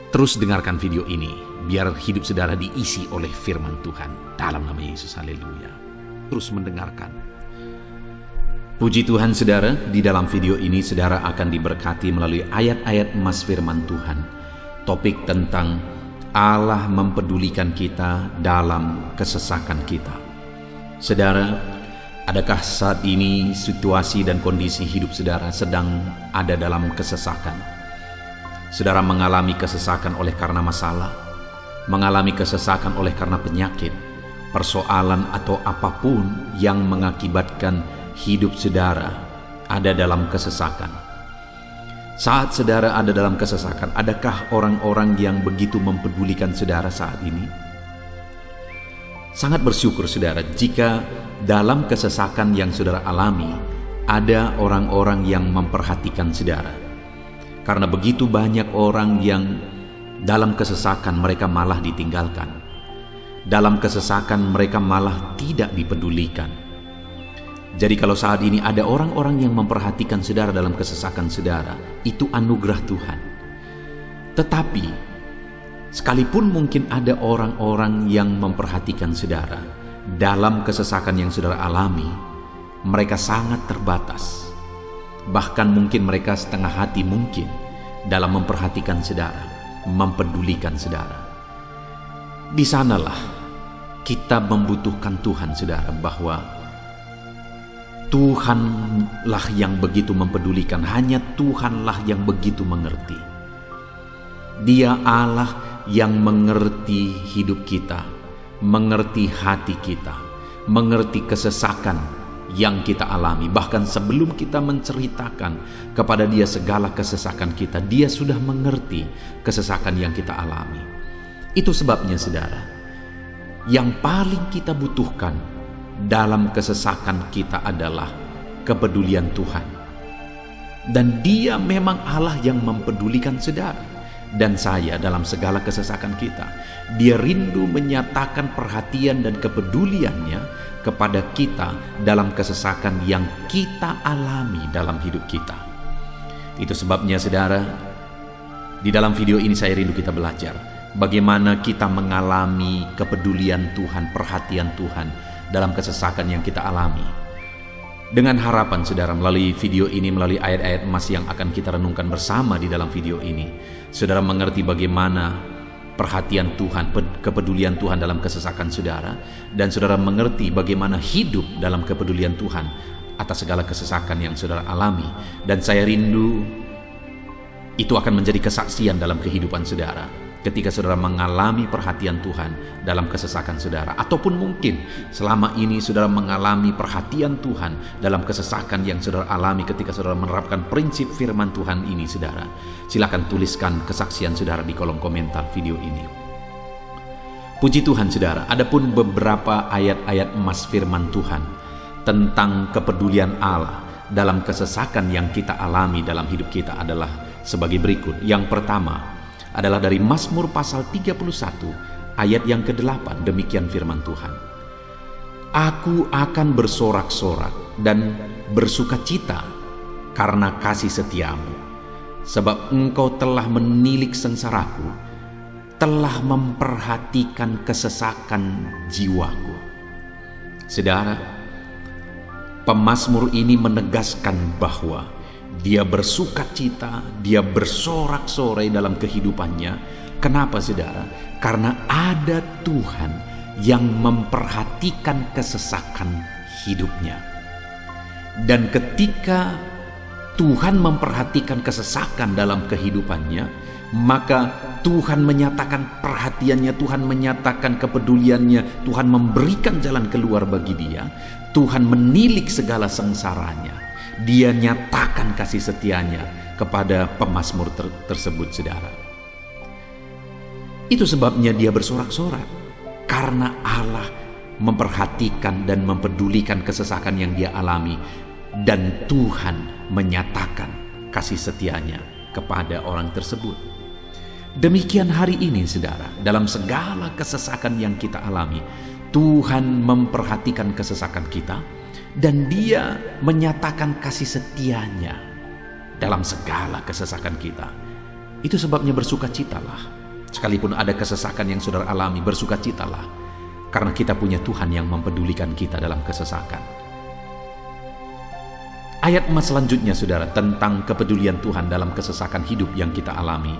Terus dengarkan video ini, biar hidup saudara diisi oleh firman Tuhan. Dalam nama Yesus, haleluya. Terus mendengarkan. Puji Tuhan saudara, di dalam video ini saudara akan diberkati melalui ayat-ayat emas firman Tuhan. Topik tentang Allah mempedulikan kita dalam kesesakan kita. Saudara, adakah saat ini situasi dan kondisi hidup saudara sedang ada dalam kesesakan? Saudara mengalami kesesakan oleh karena masalah, mengalami kesesakan oleh karena penyakit, persoalan atau apapun yang mengakibatkan hidup saudara ada dalam kesesakan. Saat saudara ada dalam kesesakan, adakah orang-orang yang begitu mempedulikan saudara saat ini? Sangat bersyukur saudara jika dalam kesesakan yang saudara alami, ada orang-orang yang memperhatikan saudara. Karena begitu banyak orang yang dalam kesesakan mereka malah ditinggalkan. Dalam kesesakan mereka malah tidak dipedulikan. Jadi kalau saat ini ada orang-orang yang memperhatikan saudara dalam kesesakan saudara, itu anugerah Tuhan. Tetapi, sekalipun mungkin ada orang-orang yang memperhatikan saudara dalam kesesakan yang saudara alami, mereka sangat terbatas. Bahkan mungkin mereka setengah hati mungkin dalam memperhatikan saudara, mempedulikan saudara. Di sanalah kita membutuhkan Tuhan saudara, bahwa Tuhanlah yang begitu mempedulikan, hanya Tuhanlah yang begitu mengerti. Dia Allah yang mengerti hidup kita, mengerti hati kita, mengerti kesesakan yang kita alami. Bahkan sebelum kita menceritakan kepada Dia segala kesesakan kita, Dia sudah mengerti kesesakan yang kita alami. Itu sebabnya saudara, yang paling kita butuhkan dalam kesesakan kita adalah kepedulian Tuhan. Dan Dia memang Allah yang mempedulikan saudara dan saya dalam segala kesesakan kita. Dia rindu menyatakan perhatian dan kepeduliannya kepada kita dalam kesesakan yang kita alami dalam hidup kita. Itu sebabnya saudara, di dalam video ini saya rindu kita belajar bagaimana kita mengalami kepedulian Tuhan, perhatian Tuhan dalam kesesakan yang kita alami. Dengan harapan saudara, melalui video ini, melalui ayat-ayat emas yang akan kita renungkan bersama di dalam video ini, saudara mengerti bagaimana perhatian Tuhan, kepedulian Tuhan dalam kesesakan saudara, dan saudara mengerti bagaimana hidup dalam kepedulian Tuhan atas segala kesesakan yang saudara alami. Dan saya rindu itu akan menjadi kesaksian dalam kehidupan saudara ketika saudara mengalami perhatian Tuhan dalam kesesakan saudara, ataupun mungkin selama ini saudara mengalami perhatian Tuhan dalam kesesakan yang saudara alami ketika saudara menerapkan prinsip firman Tuhan ini saudara. Silakan tuliskan kesaksian saudara di kolom komentar video ini. Puji Tuhan saudara, adapun beberapa ayat-ayat emas firman Tuhan tentang kepedulian Allah dalam kesesakan yang kita alami dalam hidup kita adalah sebagai berikut. Yang pertama adalah dari Mazmur pasal 31 ayat yang ke-8. Demikian firman Tuhan. Aku akan bersorak-sorak dan bersukacita karena kasih setiamu, sebab engkau telah menilik sengsaraku, telah memperhatikan kesesakan jiwaku. Saudara, pemazmur ini menegaskan bahwa dia bersukacita, dia bersorak-sorai dalam kehidupannya. Kenapa saudara? Karena ada Tuhan yang memperhatikan kesesakan hidupnya. Dan ketika Tuhan memperhatikan kesesakan dalam kehidupannya, maka Tuhan menyatakan perhatiannya, Tuhan menyatakan kepeduliannya, Tuhan memberikan jalan keluar bagi dia, Tuhan menilik segala sengsaranya. Dia nyatakan kasih setianya kepada pemazmur tersebut saudara. Itu sebabnya dia bersorak-sorak, karena Allah memperhatikan dan mempedulikan kesesakan yang dia alami, dan Tuhan menyatakan kasih setianya kepada orang tersebut. Demikian hari ini, saudara, dalam segala kesesakan yang kita alami, Tuhan memperhatikan kesesakan kita dan Dia menyatakan kasih setianya dalam segala kesesakan kita. Itu sebabnya bersukacitalah. Sekalipun ada kesesakan yang saudara alami, bersukacitalah, karena kita punya Tuhan yang mempedulikan kita dalam kesesakan. Ayat selanjutnya, saudara, tentang kepedulian Tuhan dalam kesesakan hidup yang kita alami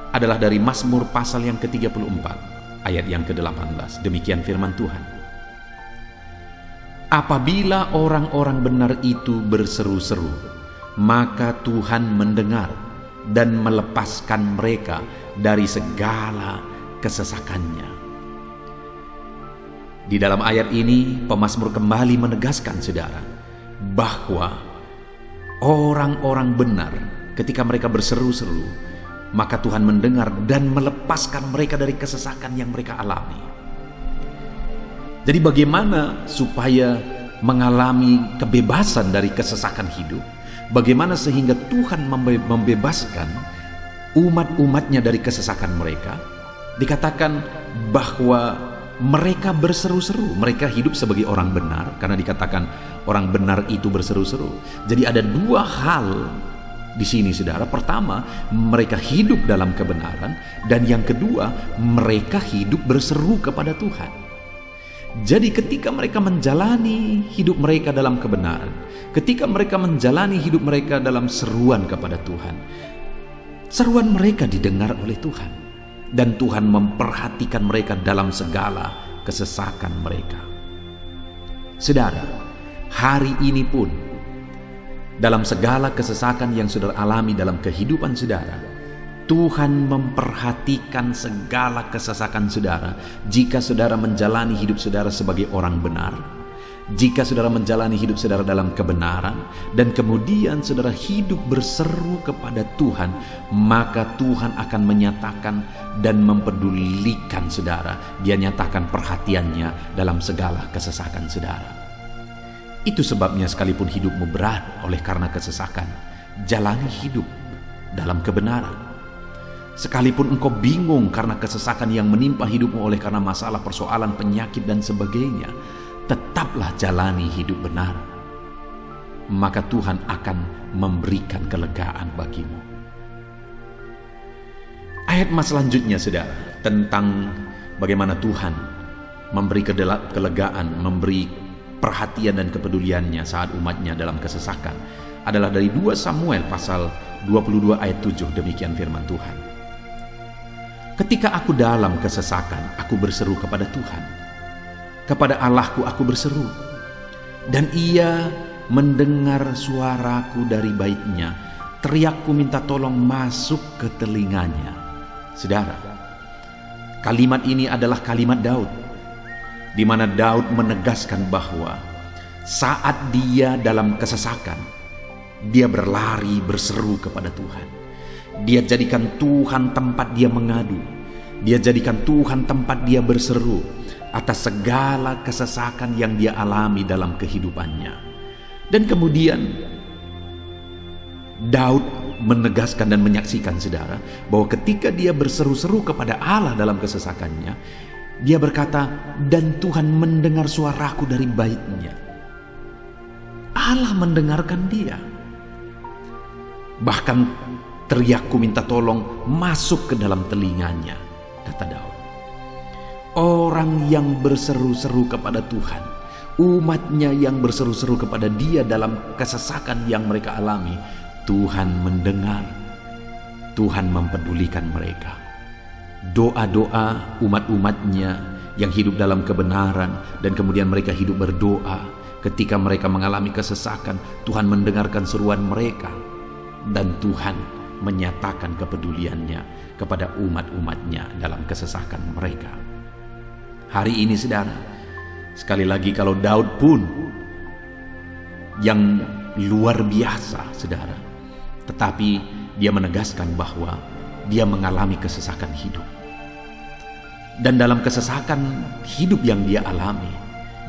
adalah dari Mazmur pasal yang ke-34, ayat yang ke-18. Demikian firman Tuhan. Apabila orang-orang benar itu berseru-seru, maka Tuhan mendengar dan melepaskan mereka dari segala kesesakannya. Di dalam ayat ini, pemazmur kembali menegaskan, saudara, bahwa orang-orang benar ketika mereka berseru-seru, maka Tuhan mendengar dan melepaskan mereka dari kesesakan yang mereka alami. Jadi bagaimana supaya mengalami kebebasan dari kesesakan hidup? Bagaimana sehingga Tuhan membebaskan umat-umatnya dari kesesakan mereka? Dikatakan bahwa mereka berseru-seru, mereka hidup sebagai orang benar, karena dikatakan orang benar itu berseru-seru. Jadi ada dua hal di sini, saudara. Pertama, mereka hidup dalam kebenaran, dan yang kedua, mereka hidup berseru kepada Tuhan. Jadi ketika mereka menjalani hidup mereka dalam kebenaran, ketika mereka menjalani hidup mereka dalam seruan kepada Tuhan, seruan mereka didengar oleh Tuhan, dan Tuhan memperhatikan mereka dalam segala kesesakan mereka. Saudara, hari ini pun dalam segala kesesakan yang saudara alami dalam kehidupan saudara, Tuhan memperhatikan segala kesesakan saudara. Jika saudara menjalani hidup saudara sebagai orang benar, jika saudara menjalani hidup saudara dalam kebenaran, dan kemudian saudara hidup berseru kepada Tuhan, maka Tuhan akan menyatakan dan mempedulikan saudara. Dia nyatakan perhatiannya dalam segala kesesakan saudara. Itu sebabnya sekalipun hidupmu berat oleh karena kesesakan, jalani hidup dalam kebenaran. Sekalipun engkau bingung karena kesesakan yang menimpa hidupmu oleh karena masalah, persoalan, penyakit dan sebagainya, tetaplah jalani hidup benar. Maka Tuhan akan memberikan kelegaan bagimu. Ayat selanjutnya, saudara, tentang bagaimana Tuhan memberi kelegaan, memberi perhatian dan kepeduliannya saat umatnya dalam kesesakan, adalah dari 2 Samuel pasal 22 ayat 7. Demikian firman Tuhan. Ketika aku dalam kesesakan, aku berseru kepada Tuhan. Kepada Allahku aku berseru, dan Ia mendengar suaraku dari baitnya. Teriakku minta tolong masuk ke telinganya. Saudara, kalimat ini adalah kalimat Daud, di mana Daud menegaskan bahwa saat dia dalam kesesakan, dia berlari berseru kepada Tuhan. Dia jadikan Tuhan tempat dia mengadu. Dia jadikan Tuhan tempat dia berseru atas segala kesesakan yang dia alami dalam kehidupannya. Dan kemudian Daud menegaskan dan menyaksikan, saudara, bahwa ketika dia berseru-seru kepada Allah dalam kesesakannya, dia berkata, dan Tuhan mendengar suaraku dari baitnya. Allah mendengarkan dia. Bahkan teriakku minta tolong masuk ke dalam telinganya, kata Daud. Orang yang berseru-seru kepada Tuhan, umatnya yang berseru-seru kepada Dia dalam kesesakan yang mereka alami, Tuhan mendengar, Tuhan mempedulikan mereka. Doa-doa umat-umatnya yang hidup dalam kebenaran, dan kemudian mereka hidup berdoa ketika mereka mengalami kesesakan, Tuhan mendengarkan seruan mereka, dan Tuhan menyatakan kepeduliannya kepada umat-umatnya dalam kesesakan mereka. Hari ini, saudara, sekali lagi, kalau Daud pun yang luar biasa, saudara, tetapi dia menegaskan bahwa dia mengalami kesesakan hidup. Dan dalam kesesakan hidup yang dia alami,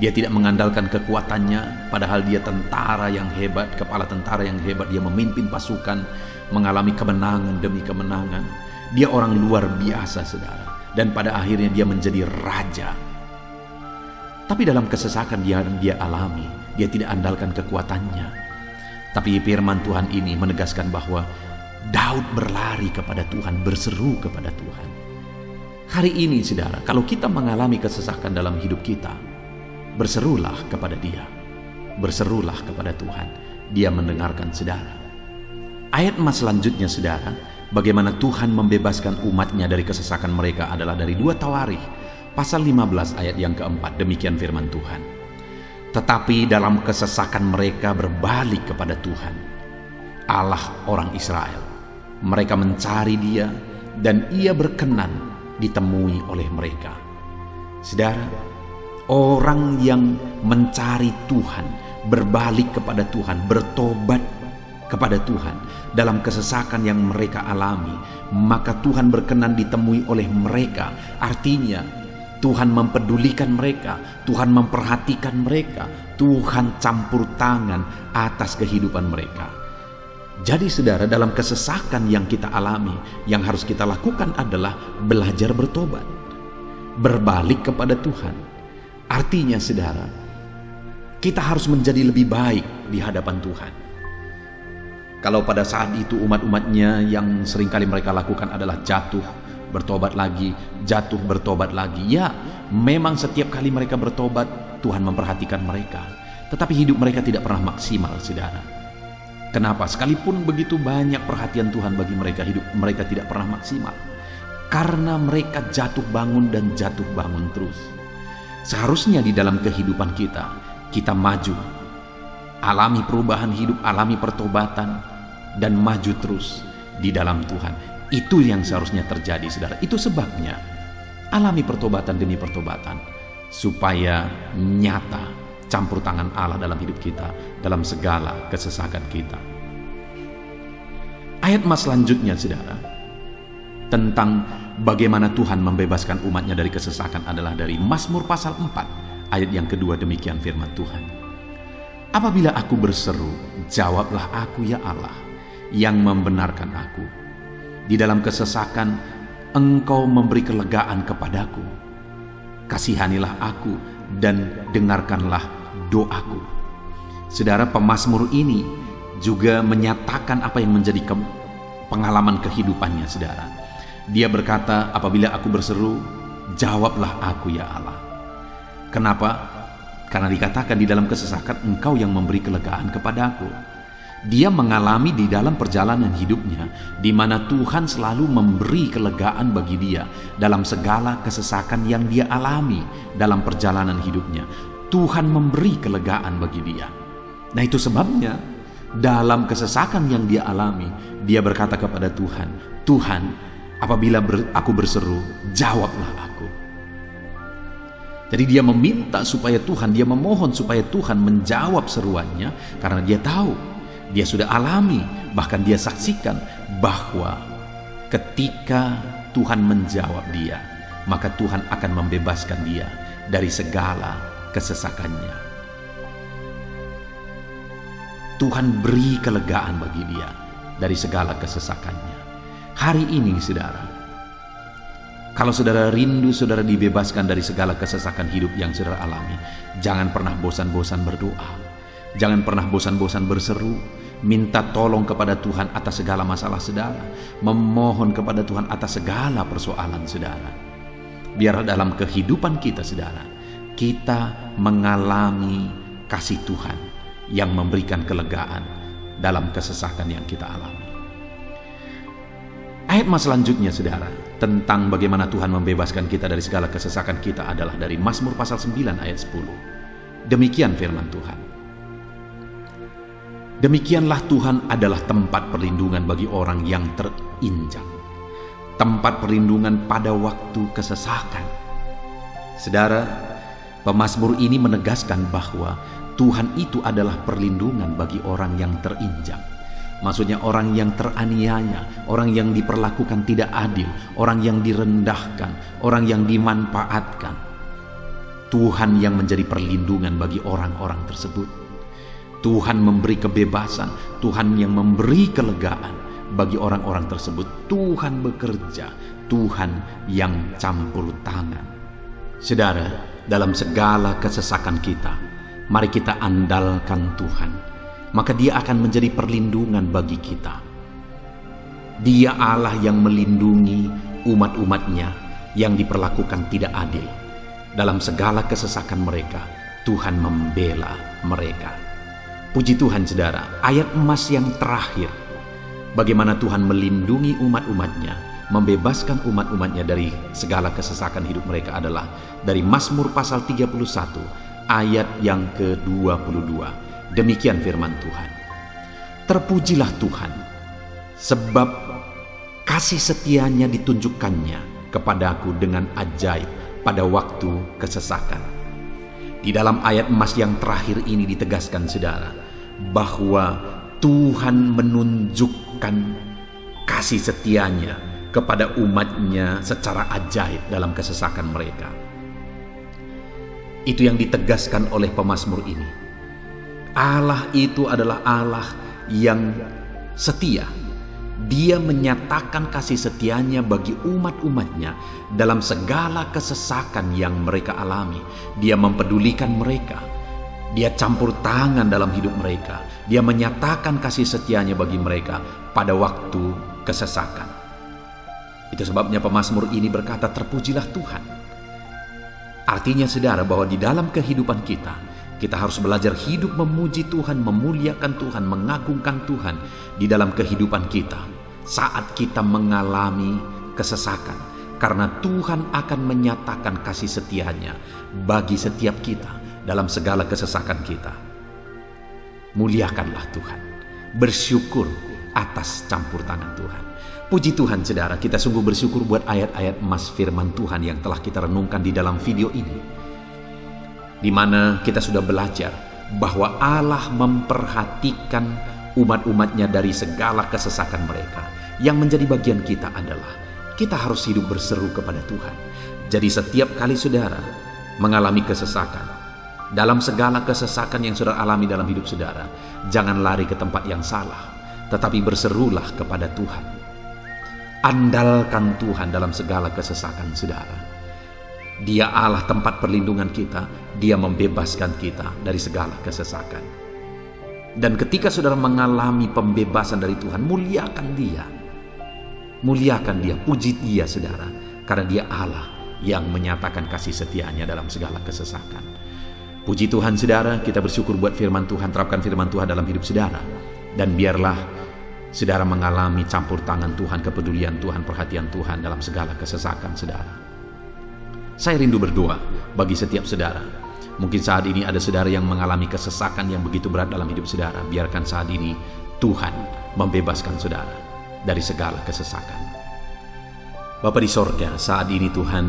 dia tidak mengandalkan kekuatannya, padahal dia tentara yang hebat, kepala tentara yang hebat. Dia memimpin pasukan, mengalami kemenangan demi kemenangan. Dia orang luar biasa, saudara. Dan pada akhirnya dia menjadi raja. Tapi dalam kesesakan dia alami, dia tidak andalkan kekuatannya. Tapi firman Tuhan ini menegaskan bahwa Daud berlari kepada Tuhan, berseru kepada Tuhan. Hari ini, saudara, kalau kita mengalami kesesakan dalam hidup kita, berserulah kepada Dia. Berserulah kepada Tuhan. Dia mendengarkan saudara. Ayat emas selanjutnya, saudara, bagaimana Tuhan membebaskan umatnya dari kesesakan mereka adalah dari 2 Tawarikh pasal 15 ayat yang keempat. Demikian firman Tuhan. Tetapi dalam kesesakan mereka berbalik kepada Tuhan, Allah orang Israel. Mereka mencari Dia dan Ia berkenan ditemui oleh mereka. Saudara, orang yang mencari Tuhan, berbalik kepada Tuhan, bertobat kepada Tuhan dalam kesesakan yang mereka alami, maka Tuhan berkenan ditemui oleh mereka. Artinya Tuhan mempedulikan mereka, Tuhan memperhatikan mereka, Tuhan campur tangan atas kehidupan mereka. Jadi saudara, dalam kesesakan yang kita alami, yang harus kita lakukan adalah belajar bertobat, berbalik kepada Tuhan. Artinya saudara, kita harus menjadi lebih baik di hadapan Tuhan. Kalau pada saat itu umat-umatnya yang seringkali mereka lakukan adalah jatuh, bertobat lagi, jatuh, bertobat lagi. Ya, memang setiap kali mereka bertobat, Tuhan memperhatikan mereka. Tetapi hidup mereka tidak pernah maksimal, saudara. Kenapa? Sekalipun begitu banyak perhatian Tuhan bagi mereka, hidup mereka tidak pernah maksimal. Karena mereka jatuh bangun dan jatuh bangun terus. Seharusnya di dalam kehidupan kita maju, alami perubahan hidup, alami pertobatan, dan maju terus di dalam Tuhan. Itu yang seharusnya terjadi, saudara. Itu sebabnya alami pertobatan demi pertobatan, supaya nyata campur tangan Allah dalam hidup kita, dalam segala kesesakan kita. Ayat emas selanjutnya, saudara, tentang bagaimana Tuhan membebaskan umatnya dari kesesakan adalah dari Mazmur pasal 4 ayat yang kedua. Demikian firman Tuhan. Apabila aku berseru, jawablah aku ya Allah, yang membenarkan aku. Di dalam kesesakan, Engkau memberi kelegaan kepadaku. Kasihanilah aku dan dengarkanlah doaku. Saudara, pemazmur ini juga menyatakan apa yang menjadi pengalaman kehidupannya, saudara. Dia berkata, apabila aku berseru, jawablah aku ya Allah. Kenapa? Karena dikatakan di dalam kesesakan Engkau yang memberi kelegaan kepadaku. Dia mengalami di dalam perjalanan hidupnya, di mana Tuhan selalu memberi kelegaan bagi dia dalam segala kesesakan yang dia alami dalam perjalanan hidupnya. Tuhan memberi kelegaan bagi dia. Nah, itu sebabnya dalam kesesakan yang dia alami, dia berkata kepada Tuhan, Tuhan, apabila aku berseru, jawablah aku. Jadi dia meminta supaya Tuhan, dia memohon supaya Tuhan menjawab seruannya, karena dia tahu, dia sudah alami, bahkan dia saksikan bahwa ketika Tuhan menjawab dia, maka Tuhan akan membebaskan dia dari segala kesesakannya. Tuhan beri kelegaan bagi dia dari segala kesesakannya. Hari ini, saudara, kalau saudara rindu saudara dibebaskan dari segala kesesakan hidup yang saudara alami, jangan pernah bosan-bosan berdoa. Jangan pernah bosan-bosan berseru, minta tolong kepada Tuhan atas segala masalah saudara, memohon kepada Tuhan atas segala persoalan saudara. Biar dalam kehidupan kita, saudara, kita mengalami kasih Tuhan yang memberikan kelegaan dalam kesesakan yang kita alami. Ayat mas selanjutnya, saudara, tentang bagaimana Tuhan membebaskan kita dari segala kesesakan kita adalah dari Mazmur pasal 9 ayat 10. Demikian firman Tuhan. Demikianlah Tuhan adalah tempat perlindungan bagi orang yang terinjak, tempat perlindungan pada waktu kesesakan. Saudara, pemazmur ini menegaskan bahwa Tuhan itu adalah perlindungan bagi orang yang terinjak. Maksudnya orang yang teraniaya, orang yang diperlakukan tidak adil, orang yang direndahkan, orang yang dimanfaatkan. Tuhan yang menjadi perlindungan bagi orang-orang tersebut. Tuhan memberi kebebasan, Tuhan yang memberi kelegaan bagi orang-orang tersebut. Tuhan bekerja, Tuhan yang campur tangan. Saudara, dalam segala kesesakan kita, mari kita andalkan Tuhan, maka Dia akan menjadi perlindungan bagi kita. Dia Allah yang melindungi umat-umatnya yang diperlakukan tidak adil. Dalam segala kesesakan mereka, Tuhan membela mereka. Puji Tuhan saudara, ayat emas yang terakhir, bagaimana Tuhan melindungi umat-umatnya, membebaskan umat-umatnya dari segala kesesakan hidup mereka adalah dari Mazmur pasal 31 ayat yang ke-22. Demikian firman Tuhan. Terpujilah Tuhan, sebab kasih setianya ditunjukkannya kepadaku dengan ajaib pada waktu kesesakan. Di dalam ayat emas yang terakhir ini ditegaskan saudara, bahwa Tuhan menunjukkan kasih setianya kepada umatnya secara ajaib dalam kesesakan mereka. Itu yang ditegaskan oleh pemazmur ini. Allah itu adalah Allah yang setia. Dia menyatakan kasih setianya bagi umat-umatnya dalam segala kesesakan yang mereka alami. Dia mempedulikan mereka. Dia campur tangan dalam hidup mereka. Dia menyatakan kasih setianya bagi mereka pada waktu kesesakan. Itu sebabnya pemazmur ini berkata, terpujilah Tuhan. Artinya saudara, bahwa di dalam kehidupan kita harus belajar hidup memuji Tuhan, memuliakan Tuhan, mengagungkan Tuhan di dalam kehidupan kita saat kita mengalami kesesakan. Karena Tuhan akan menyatakan kasih setianya bagi setiap kita dalam segala kesesakan kita. Muliakanlah Tuhan, bersyukur atas campur tangan Tuhan. Puji Tuhan saudara, kita sungguh bersyukur buat ayat-ayat emas firman Tuhan yang telah kita renungkan di dalam video ini, di mana kita sudah belajar bahwa Allah memperhatikan umat-umatnya dari segala kesesakan mereka. Yang menjadi bagian kita adalah kita harus hidup berseru kepada Tuhan. Jadi setiap kali saudara mengalami kesesakan, dalam segala kesesakan yang saudara alami dalam hidup saudara, jangan lari ke tempat yang salah, tetapi berserulah kepada Tuhan. Andalkan Tuhan dalam segala kesesakan saudara. Dia Allah tempat perlindungan kita. Dia membebaskan kita dari segala kesesakan. Dan ketika saudara mengalami pembebasan dari Tuhan, muliakan Dia. Muliakan Dia, puji Dia saudara. Karena Dia Allah yang menyatakan kasih setianya dalam segala kesesakan. Puji Tuhan saudara, kita bersyukur buat firman Tuhan. Terapkan firman Tuhan dalam hidup saudara. Dan biarlah saudara mengalami campur tangan Tuhan, kepedulian Tuhan, perhatian Tuhan dalam segala kesesakan saudara. Saya rindu berdoa bagi setiap saudara. Mungkin saat ini ada saudara yang mengalami kesesakan yang begitu berat dalam hidup saudara. Biarkan saat ini Tuhan membebaskan saudara dari segala kesesakan. Bapa di sorga, saat ini Tuhan,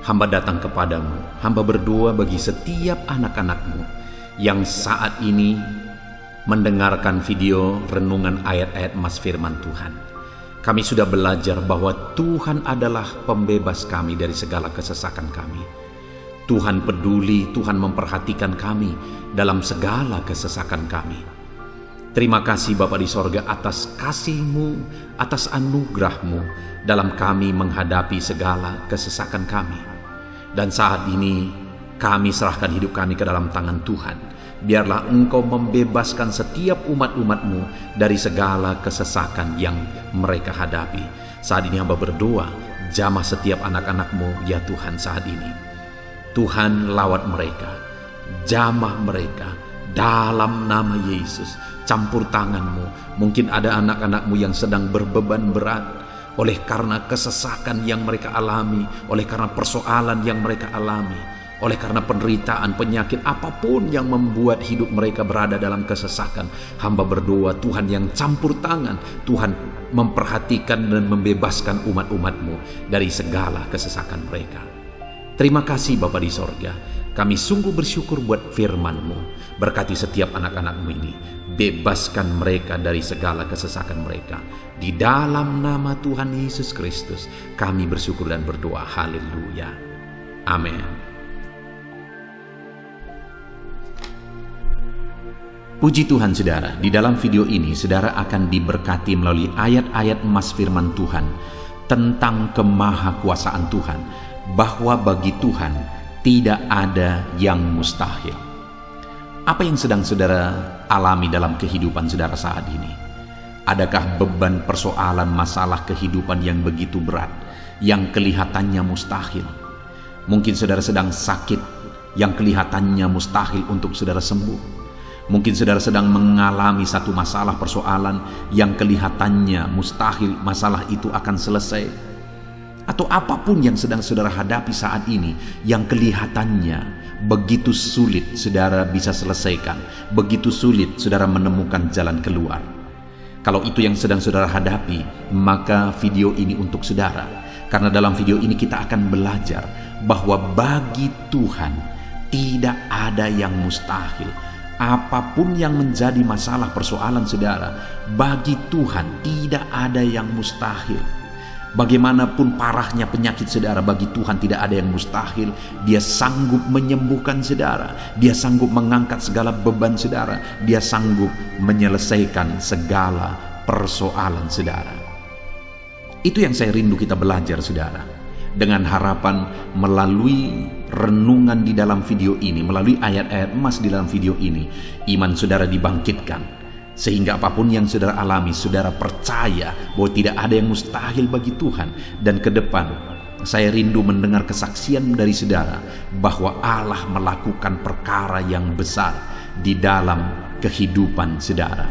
hamba datang kepadamu. Hamba berdoa bagi setiap anak-anak-Mu yang saat ini mendengarkan video renungan ayat-ayat emas firman Tuhan. Kami sudah belajar bahwa Tuhan adalah pembebas kami dari segala kesesakan kami. Tuhan peduli, Tuhan memperhatikan kami dalam segala kesesakan kami. Terima kasih Bapa di sorga atas kasih-Mu, atas anugerah-Mu dalam kami menghadapi segala kesesakan kami. Dan saat ini kami serahkan hidup kami ke dalam tangan Tuhan. Biarlah Engkau membebaskan setiap umat-umat-Mu dari segala kesesakan yang mereka hadapi. Saat ini hamba berdoa, jamah setiap anak-anak-Mu ya Tuhan saat ini. Tuhan lawat mereka, jamah mereka dalam nama Yesus. Campur tangan-Mu. Mungkin ada anak-anak-Mu yang sedang berbeban berat oleh karena kesesakan yang mereka alami, oleh karena persoalan yang mereka alami, oleh karena penderitaan, penyakit, apapun yang membuat hidup mereka berada dalam kesesakan. Hamba berdoa Tuhan yang campur tangan, Tuhan memperhatikan dan membebaskan umat-umat-Mu dari segala kesesakan mereka. Terima kasih Bapa di sorga. Kami sungguh bersyukur buat firman-Mu. Berkati setiap anak-anak-Mu ini. Bebaskan mereka dari segala kesesakan mereka. Di dalam nama Tuhan Yesus Kristus kami bersyukur dan berdoa. Haleluya. Amin. Puji Tuhan saudara, di dalam video ini saudara akan diberkati melalui ayat-ayat emas firman Tuhan tentang kemahakuasaan Tuhan, bahwa bagi Tuhan tidak ada yang mustahil. Apa yang sedang saudara alami dalam kehidupan saudara saat ini? Adakah beban persoalan masalah kehidupan yang begitu berat, yang kelihatannya mustahil? Mungkin saudara sedang sakit yang kelihatannya mustahil untuk saudara sembuh. Mungkin saudara sedang mengalami satu masalah persoalan yang kelihatannya mustahil masalah itu akan selesai. Atau apapun yang sedang saudara hadapi saat ini yang kelihatannya begitu sulit saudara bisa selesaikan, begitu sulit saudara menemukan jalan keluar. Kalau itu yang sedang saudara hadapi, maka video ini untuk saudara. Karena dalam video ini kita akan belajar bahwa bagi Tuhan tidak ada yang mustahil. Apapun yang menjadi masalah persoalan saudara, bagi Tuhan tidak ada yang mustahil. Bagaimanapun parahnya penyakit saudara, bagi Tuhan tidak ada yang mustahil. Dia sanggup menyembuhkan saudara, Dia sanggup mengangkat segala beban saudara, Dia sanggup menyelesaikan segala persoalan saudara. Itu yang saya rindu kita belajar saudara, dengan harapan melalui renungan di dalam video ini, melalui ayat-ayat emas di dalam video ini, iman saudara dibangkitkan, sehingga apapun yang saudara alami, saudara percaya bahwa tidak ada yang mustahil bagi Tuhan. Dan ke depan saya rindu mendengar kesaksian dari saudara bahwa Allah melakukan perkara yang besar di dalam kehidupan saudara.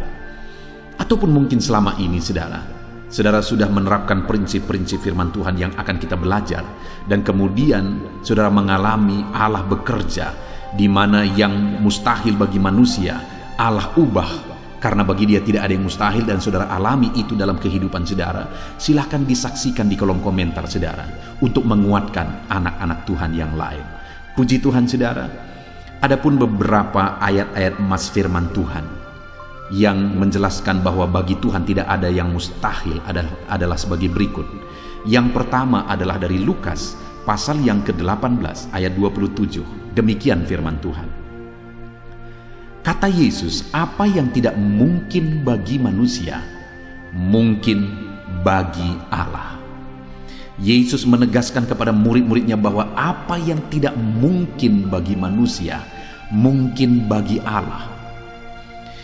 Ataupun mungkin selama ini saudara sudah menerapkan prinsip-prinsip firman Tuhan yang akan kita belajar, dan kemudian saudara mengalami Allah bekerja di mana yang mustahil bagi manusia Allah ubah, karena bagi Dia tidak ada yang mustahil, dan saudara alami itu dalam kehidupan saudara. Silahkan disaksikan di kolom komentar saudara untuk menguatkan anak-anak Tuhan yang lain. Puji Tuhan saudara. Adapun beberapa ayat-ayat emas firman Tuhan yang menjelaskan bahwa bagi Tuhan tidak ada yang mustahil adalah sebagai berikut. Yang pertama adalah dari Lukas pasal yang ke-18 ayat 27. Demikian firman Tuhan. Kata Yesus, apa yang tidak mungkin bagi manusia, mungkin bagi Allah. Yesus menegaskan kepada murid-muridnya bahwa apa yang tidak mungkin bagi manusia, mungkin bagi Allah.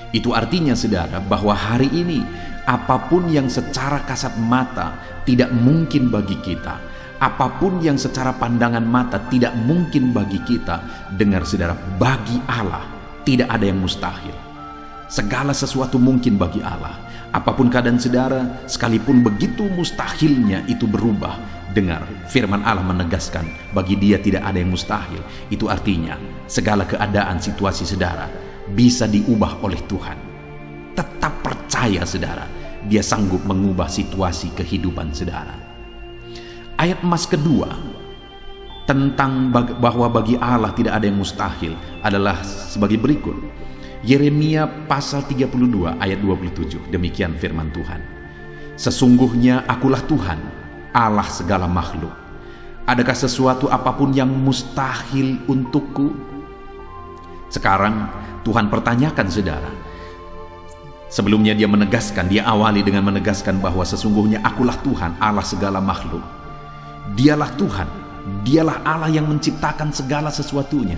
Itu artinya saudara bahwa hari ini apapun yang secara kasat mata tidak mungkin bagi kita, apapun yang secara pandangan mata tidak mungkin bagi kita, dengar saudara, bagi Allah tidak ada yang mustahil. Segala sesuatu mungkin bagi Allah. Apapun keadaan saudara, sekalipun begitu mustahilnya itu berubah, dengar firman Allah menegaskan bagi Dia tidak ada yang mustahil. Itu artinya segala keadaan situasi saudara bisa diubah oleh Tuhan. Tetap percaya saudara, Dia sanggup mengubah situasi kehidupan saudara. Ayat emas kedua tentang bahwa bagi Allah tidak ada yang mustahil adalah sebagai berikut. Yeremia pasal 32 ayat 27. Demikian firman Tuhan. Sesungguhnya akulah Tuhan, Allah segala makhluk. Adakah sesuatu apapun yang mustahil untukku? Sekarang Tuhan pertanyakan saudara. Sebelumnya Dia menegaskan, Dia awali dengan menegaskan bahwa sesungguhnya akulah Tuhan, Allah segala makhluk. Dialah Tuhan, Dialah Allah yang menciptakan segala sesuatunya.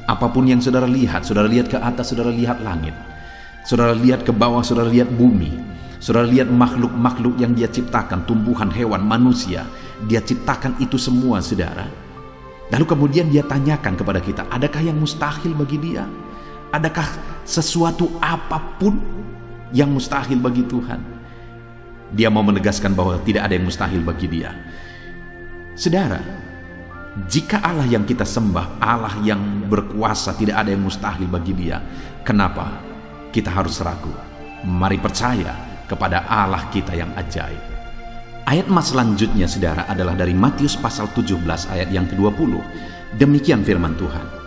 Apapun yang saudara lihat ke atas, saudara lihat langit, saudara lihat ke bawah, saudara lihat bumi, saudara lihat makhluk-makhluk yang Dia ciptakan, tumbuhan, hewan, manusia, Dia ciptakan itu semua saudara. Lalu kemudian Dia tanyakan kepada kita, adakah yang mustahil bagi Dia? Adakah sesuatu apapun yang mustahil bagi Tuhan? Dia mau menegaskan bahwa tidak ada yang mustahil bagi Dia. Saudara, jika Allah yang kita sembah, Allah yang berkuasa, tidak ada yang mustahil bagi Dia, kenapa kita harus ragu? Mari percaya kepada Allah kita yang ajaib. Ayat emas selanjutnya saudara adalah dari Matius pasal 17 ayat yang ke-20. Demikian firman Tuhan.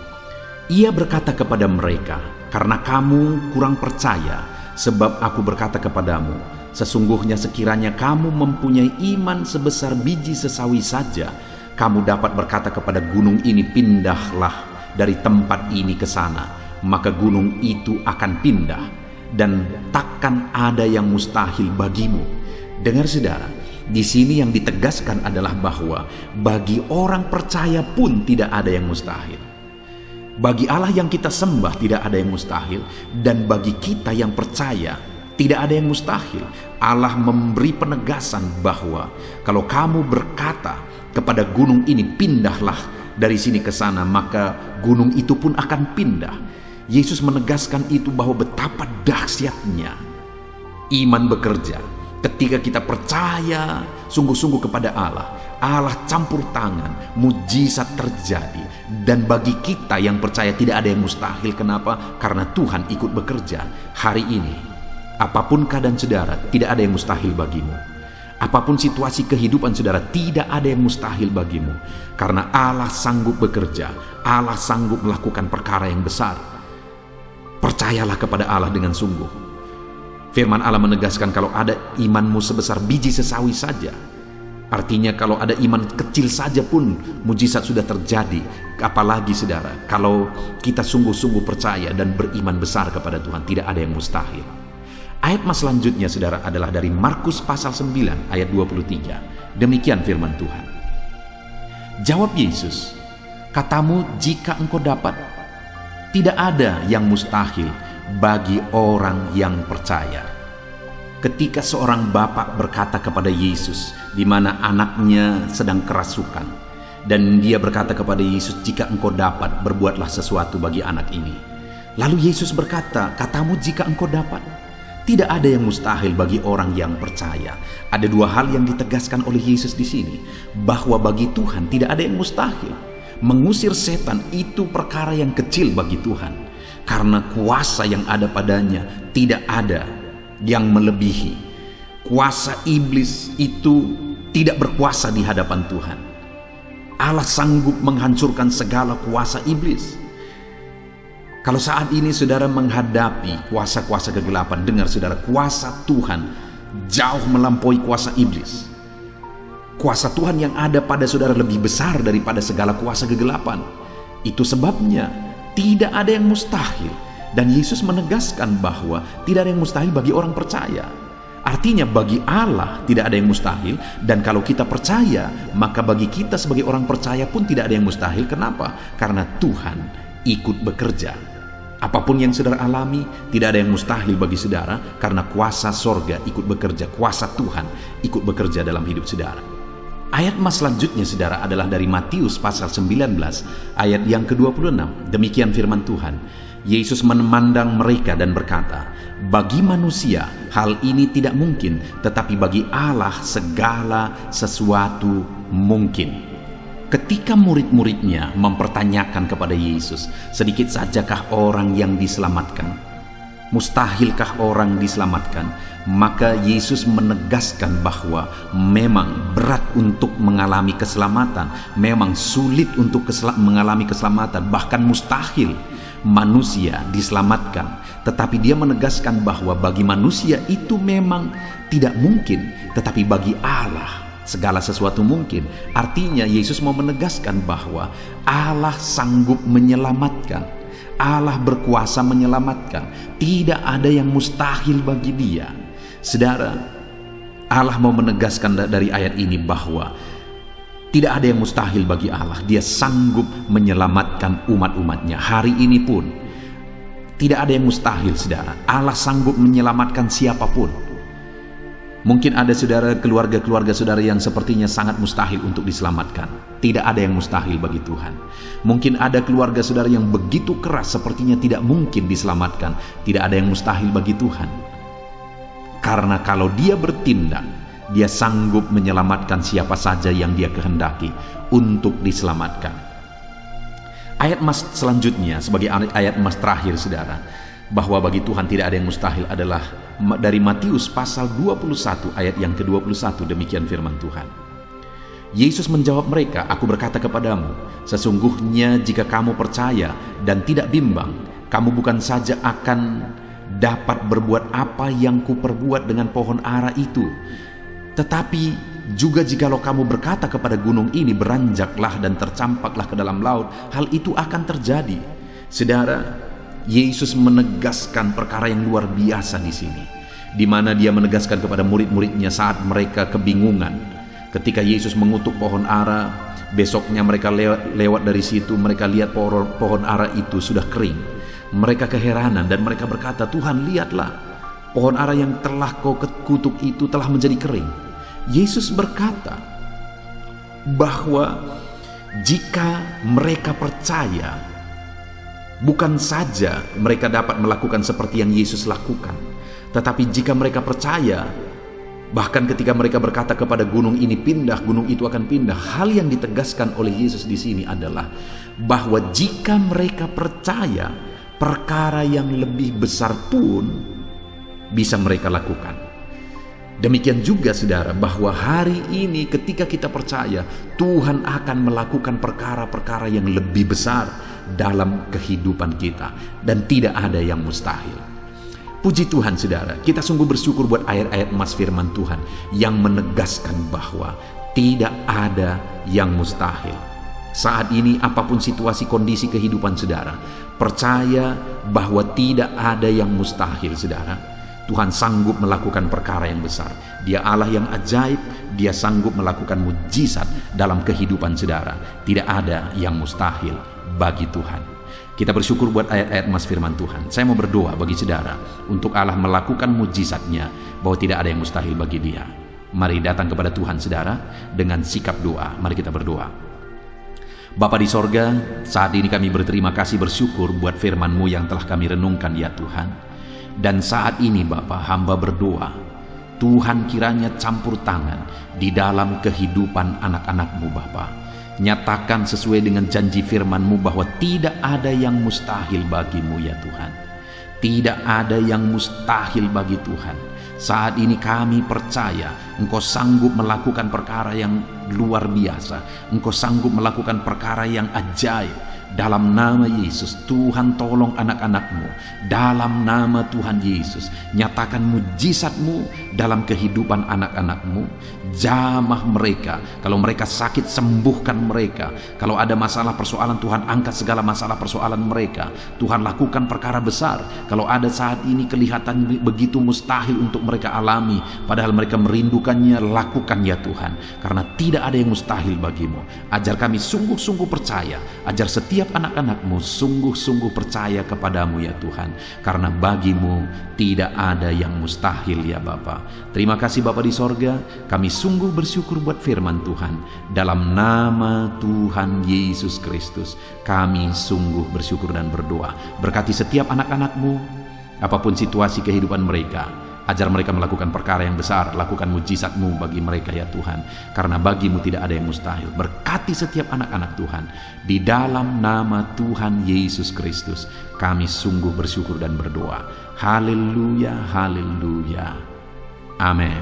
Ia berkata kepada mereka, karena kamu kurang percaya, sebab aku berkata kepadamu, sesungguhnya sekiranya kamu mempunyai iman sebesar biji sesawi saja, kamu dapat berkata kepada gunung ini, pindahlah dari tempat ini ke sana, maka gunung itu akan pindah, dan takkan ada yang mustahil bagimu. Dengar saudara, di sini yang ditegaskan adalah bahwa bagi orang percaya pun tidak ada yang mustahil. Bagi Allah yang kita sembah tidak ada yang mustahil, dan bagi kita yang percaya tidak ada yang mustahil. Allah memberi penegasan bahwa kalau kamu berkata kepada gunung ini, pindahlah dari sini ke sana, maka gunung itu pun akan pindah. Yesus menegaskan itu bahwa betapa dahsyatnya iman bekerja. Ketika kita percaya sungguh-sungguh kepada Allah, Allah campur tangan, mujizat terjadi. Dan bagi kita yang percaya tidak ada yang mustahil. Kenapa? Karena Tuhan ikut bekerja. Hari ini, apapun keadaan saudara, tidak ada yang mustahil bagimu. Apapun situasi kehidupan saudara, tidak ada yang mustahil bagimu. Karena Allah sanggup bekerja, Allah sanggup melakukan perkara yang besar. Percayalah kepada Allah dengan sungguh. Firman Allah menegaskan kalau ada imanmu sebesar biji sesawi saja. Artinya kalau ada iman kecil saja pun mujizat sudah terjadi. Apalagi saudara, kalau kita sungguh-sungguh percaya dan beriman besar kepada Tuhan, tidak ada yang mustahil. Ayat selanjutnya saudara adalah dari Markus pasal 9 ayat 23. Demikian firman Tuhan. Jawab Yesus, katamu jika engkau dapat, tidak ada yang mustahil bagi orang yang percaya. Ketika seorang bapak berkata kepada Yesus, di mana anaknya sedang kerasukan, dan dia berkata kepada Yesus, jika engkau dapat, berbuatlah sesuatu bagi anak ini. Lalu Yesus berkata, katamu jika engkau dapat. Tidak ada yang mustahil bagi orang yang percaya. Ada dua hal yang ditegaskan oleh Yesus di sini, bahwa bagi Tuhan tidak ada yang mustahil. Mengusir setan itu perkara yang kecil bagi Tuhan, karena kuasa yang ada padanya tidak ada yang melebihi. Kuasa iblis itu tidak berkuasa di hadapan Tuhan. Allah sanggup menghancurkan segala kuasa iblis. Kalau saat ini saudara menghadapi kuasa-kuasa kegelapan, dengar saudara, kuasa Tuhan jauh melampaui kuasa iblis. Kuasa Tuhan yang ada pada saudara lebih besar daripada segala kuasa kegelapan. Itu sebabnya tidak ada yang mustahil. Dan Yesus menegaskan bahwa tidak ada yang mustahil bagi orang percaya. Artinya bagi Allah tidak ada yang mustahil. Dan kalau kita percaya, maka bagi kita sebagai orang percaya pun tidak ada yang mustahil. Kenapa? Karena Tuhan ikut bekerja. Apapun yang saudara alami, tidak ada yang mustahil bagi saudara, karena kuasa sorga ikut bekerja, kuasa Tuhan ikut bekerja dalam hidup saudara. Ayat selanjutnya saudara adalah dari Matius pasal 19 ayat yang ke-26. Demikian firman Tuhan. Yesus memandang mereka dan berkata, bagi manusia hal ini tidak mungkin, tetapi bagi Allah segala sesuatu mungkin. Ketika murid-muridnya mempertanyakan kepada Yesus, sedikit sajakah orang yang diselamatkan? Mustahilkah orang diselamatkan? Maka Yesus menegaskan bahwa memang berat untuk mengalami keselamatan, memang sulit untuk mengalami keselamatan, bahkan mustahil manusia diselamatkan. Tetapi dia menegaskan bahwa bagi manusia itu memang tidak mungkin, tetapi bagi Allah segala sesuatu mungkin. Artinya Yesus mau menegaskan bahwa Allah sanggup menyelamatkan. Allah berkuasa menyelamatkan. Tidak ada yang mustahil bagi dia. Saudara, Allah mau menegaskan dari ayat ini bahwa tidak ada yang mustahil bagi Allah. Dia sanggup menyelamatkan umat-umatnya. Hari ini pun tidak ada yang mustahil saudara. Allah sanggup menyelamatkan siapapun. Mungkin ada saudara, keluarga-keluarga saudara yang sepertinya sangat mustahil untuk diselamatkan. Tidak ada yang mustahil bagi Tuhan. Mungkin ada keluarga saudara yang begitu keras, sepertinya tidak mungkin diselamatkan. Tidak ada yang mustahil bagi Tuhan. Karena kalau dia bertindak, dia sanggup menyelamatkan siapa saja yang dia kehendaki untuk diselamatkan. Ayat selanjutnya sebagai ayat terakhir saudara, bahwa bagi Tuhan tidak ada yang mustahil adalah dari Matius pasal 21 ayat yang ke-21. Demikian firman Tuhan. Yesus menjawab mereka, aku berkata kepadamu, sesungguhnya jika kamu percaya dan tidak bimbang, kamu bukan saja akan dapat berbuat apa yang kuperbuat dengan pohon ara itu, tetapi juga jikalau kamu berkata kepada gunung ini, beranjaklah dan tercampaklah ke dalam laut, hal itu akan terjadi. Saudara, Yesus menegaskan perkara yang luar biasa di sini, di mana dia menegaskan kepada murid-muridnya saat mereka kebingungan. Ketika Yesus mengutuk pohon ara, besoknya mereka lewat dari situ, mereka lihat pohon ara itu sudah kering. Mereka keheranan dan mereka berkata, "Tuhan, lihatlah, pohon ara yang telah kau kutuk itu telah menjadi kering." Yesus berkata bahwa jika mereka percaya, bukan saja mereka dapat melakukan seperti yang Yesus lakukan, tetapi jika mereka percaya, bahkan ketika mereka berkata kepada gunung ini pindah, gunung itu akan pindah. Hal yang ditegaskan oleh Yesus di sini adalah bahwa jika mereka percaya, perkara yang lebih besar pun bisa mereka lakukan. Demikian juga saudara, bahwa hari ini ketika kita percaya, Tuhan akan melakukan perkara-perkara yang lebih besar dalam kehidupan kita, dan tidak ada yang mustahil. Puji Tuhan saudara, kita sungguh bersyukur buat ayat-ayat emas firman Tuhan yang menegaskan bahwa tidak ada yang mustahil. Saat ini apapun situasi kondisi kehidupan saudara, percaya bahwa tidak ada yang mustahil saudara. Tuhan sanggup melakukan perkara yang besar. Dia Allah yang ajaib, dia sanggup melakukan mujizat dalam kehidupan saudara. Tidak ada yang mustahil bagi Tuhan. Kita bersyukur buat ayat-ayat emas firman Tuhan. Saya mau berdoa bagi saudara untuk Allah melakukan mujizatnya, bahwa tidak ada yang mustahil bagi dia. Mari datang kepada Tuhan saudara dengan sikap doa. Mari kita berdoa. Bapa di sorga, saat ini kami berterima kasih, bersyukur buat firman-Mu yang telah kami renungkan ya Tuhan. Dan saat ini Bapa, hamba berdoa, Tuhan kiranya campur tangan di dalam kehidupan anak-anak-Mu Bapa. Nyatakan sesuai dengan janji firman-Mu bahwa tidak ada yang mustahil bagi-Mu ya Tuhan. Tidak ada yang mustahil bagi Tuhan. Saat ini kami percaya Engkau sanggup melakukan perkara yang luar biasa. Engkau sanggup melakukan perkara yang ajaib. Dalam nama Yesus, Tuhan tolong anak-anak-Mu. Dalam nama Tuhan Yesus, nyatakan mujizat-Mu dalam kehidupan anak-anak-Mu. Jamah mereka. Kalau mereka sakit, sembuhkan mereka. Kalau ada masalah persoalan, Tuhan angkat segala masalah persoalan mereka. Tuhan lakukan perkara besar. Kalau ada saat ini kelihatan begitu mustahil untuk mereka alami, padahal mereka merindukannya, lakukan ya Tuhan. Karena tidak ada yang mustahil bagi-Mu. Ajar kami sungguh-sungguh percaya. Ajar setiap anak-anak-Mu sungguh-sungguh percaya kepadamu ya Tuhan, karena bagi-Mu tidak ada yang mustahil ya Bapa. Terima kasih Bapa di sorga, kami sungguh bersyukur buat firman Tuhan. Dalam nama Tuhan Yesus Kristus kami sungguh bersyukur dan berdoa. Berkati setiap anak-anak-Mu, apapun situasi kehidupan mereka. Ajar mereka melakukan perkara yang besar, lakukan mujizat-Mu bagi mereka ya Tuhan. Karena bagi-Mu tidak ada yang mustahil. Berkati setiap anak-anak Tuhan. Di dalam nama Tuhan Yesus Kristus, kami sungguh bersyukur dan berdoa. Haleluya, haleluya. Amin.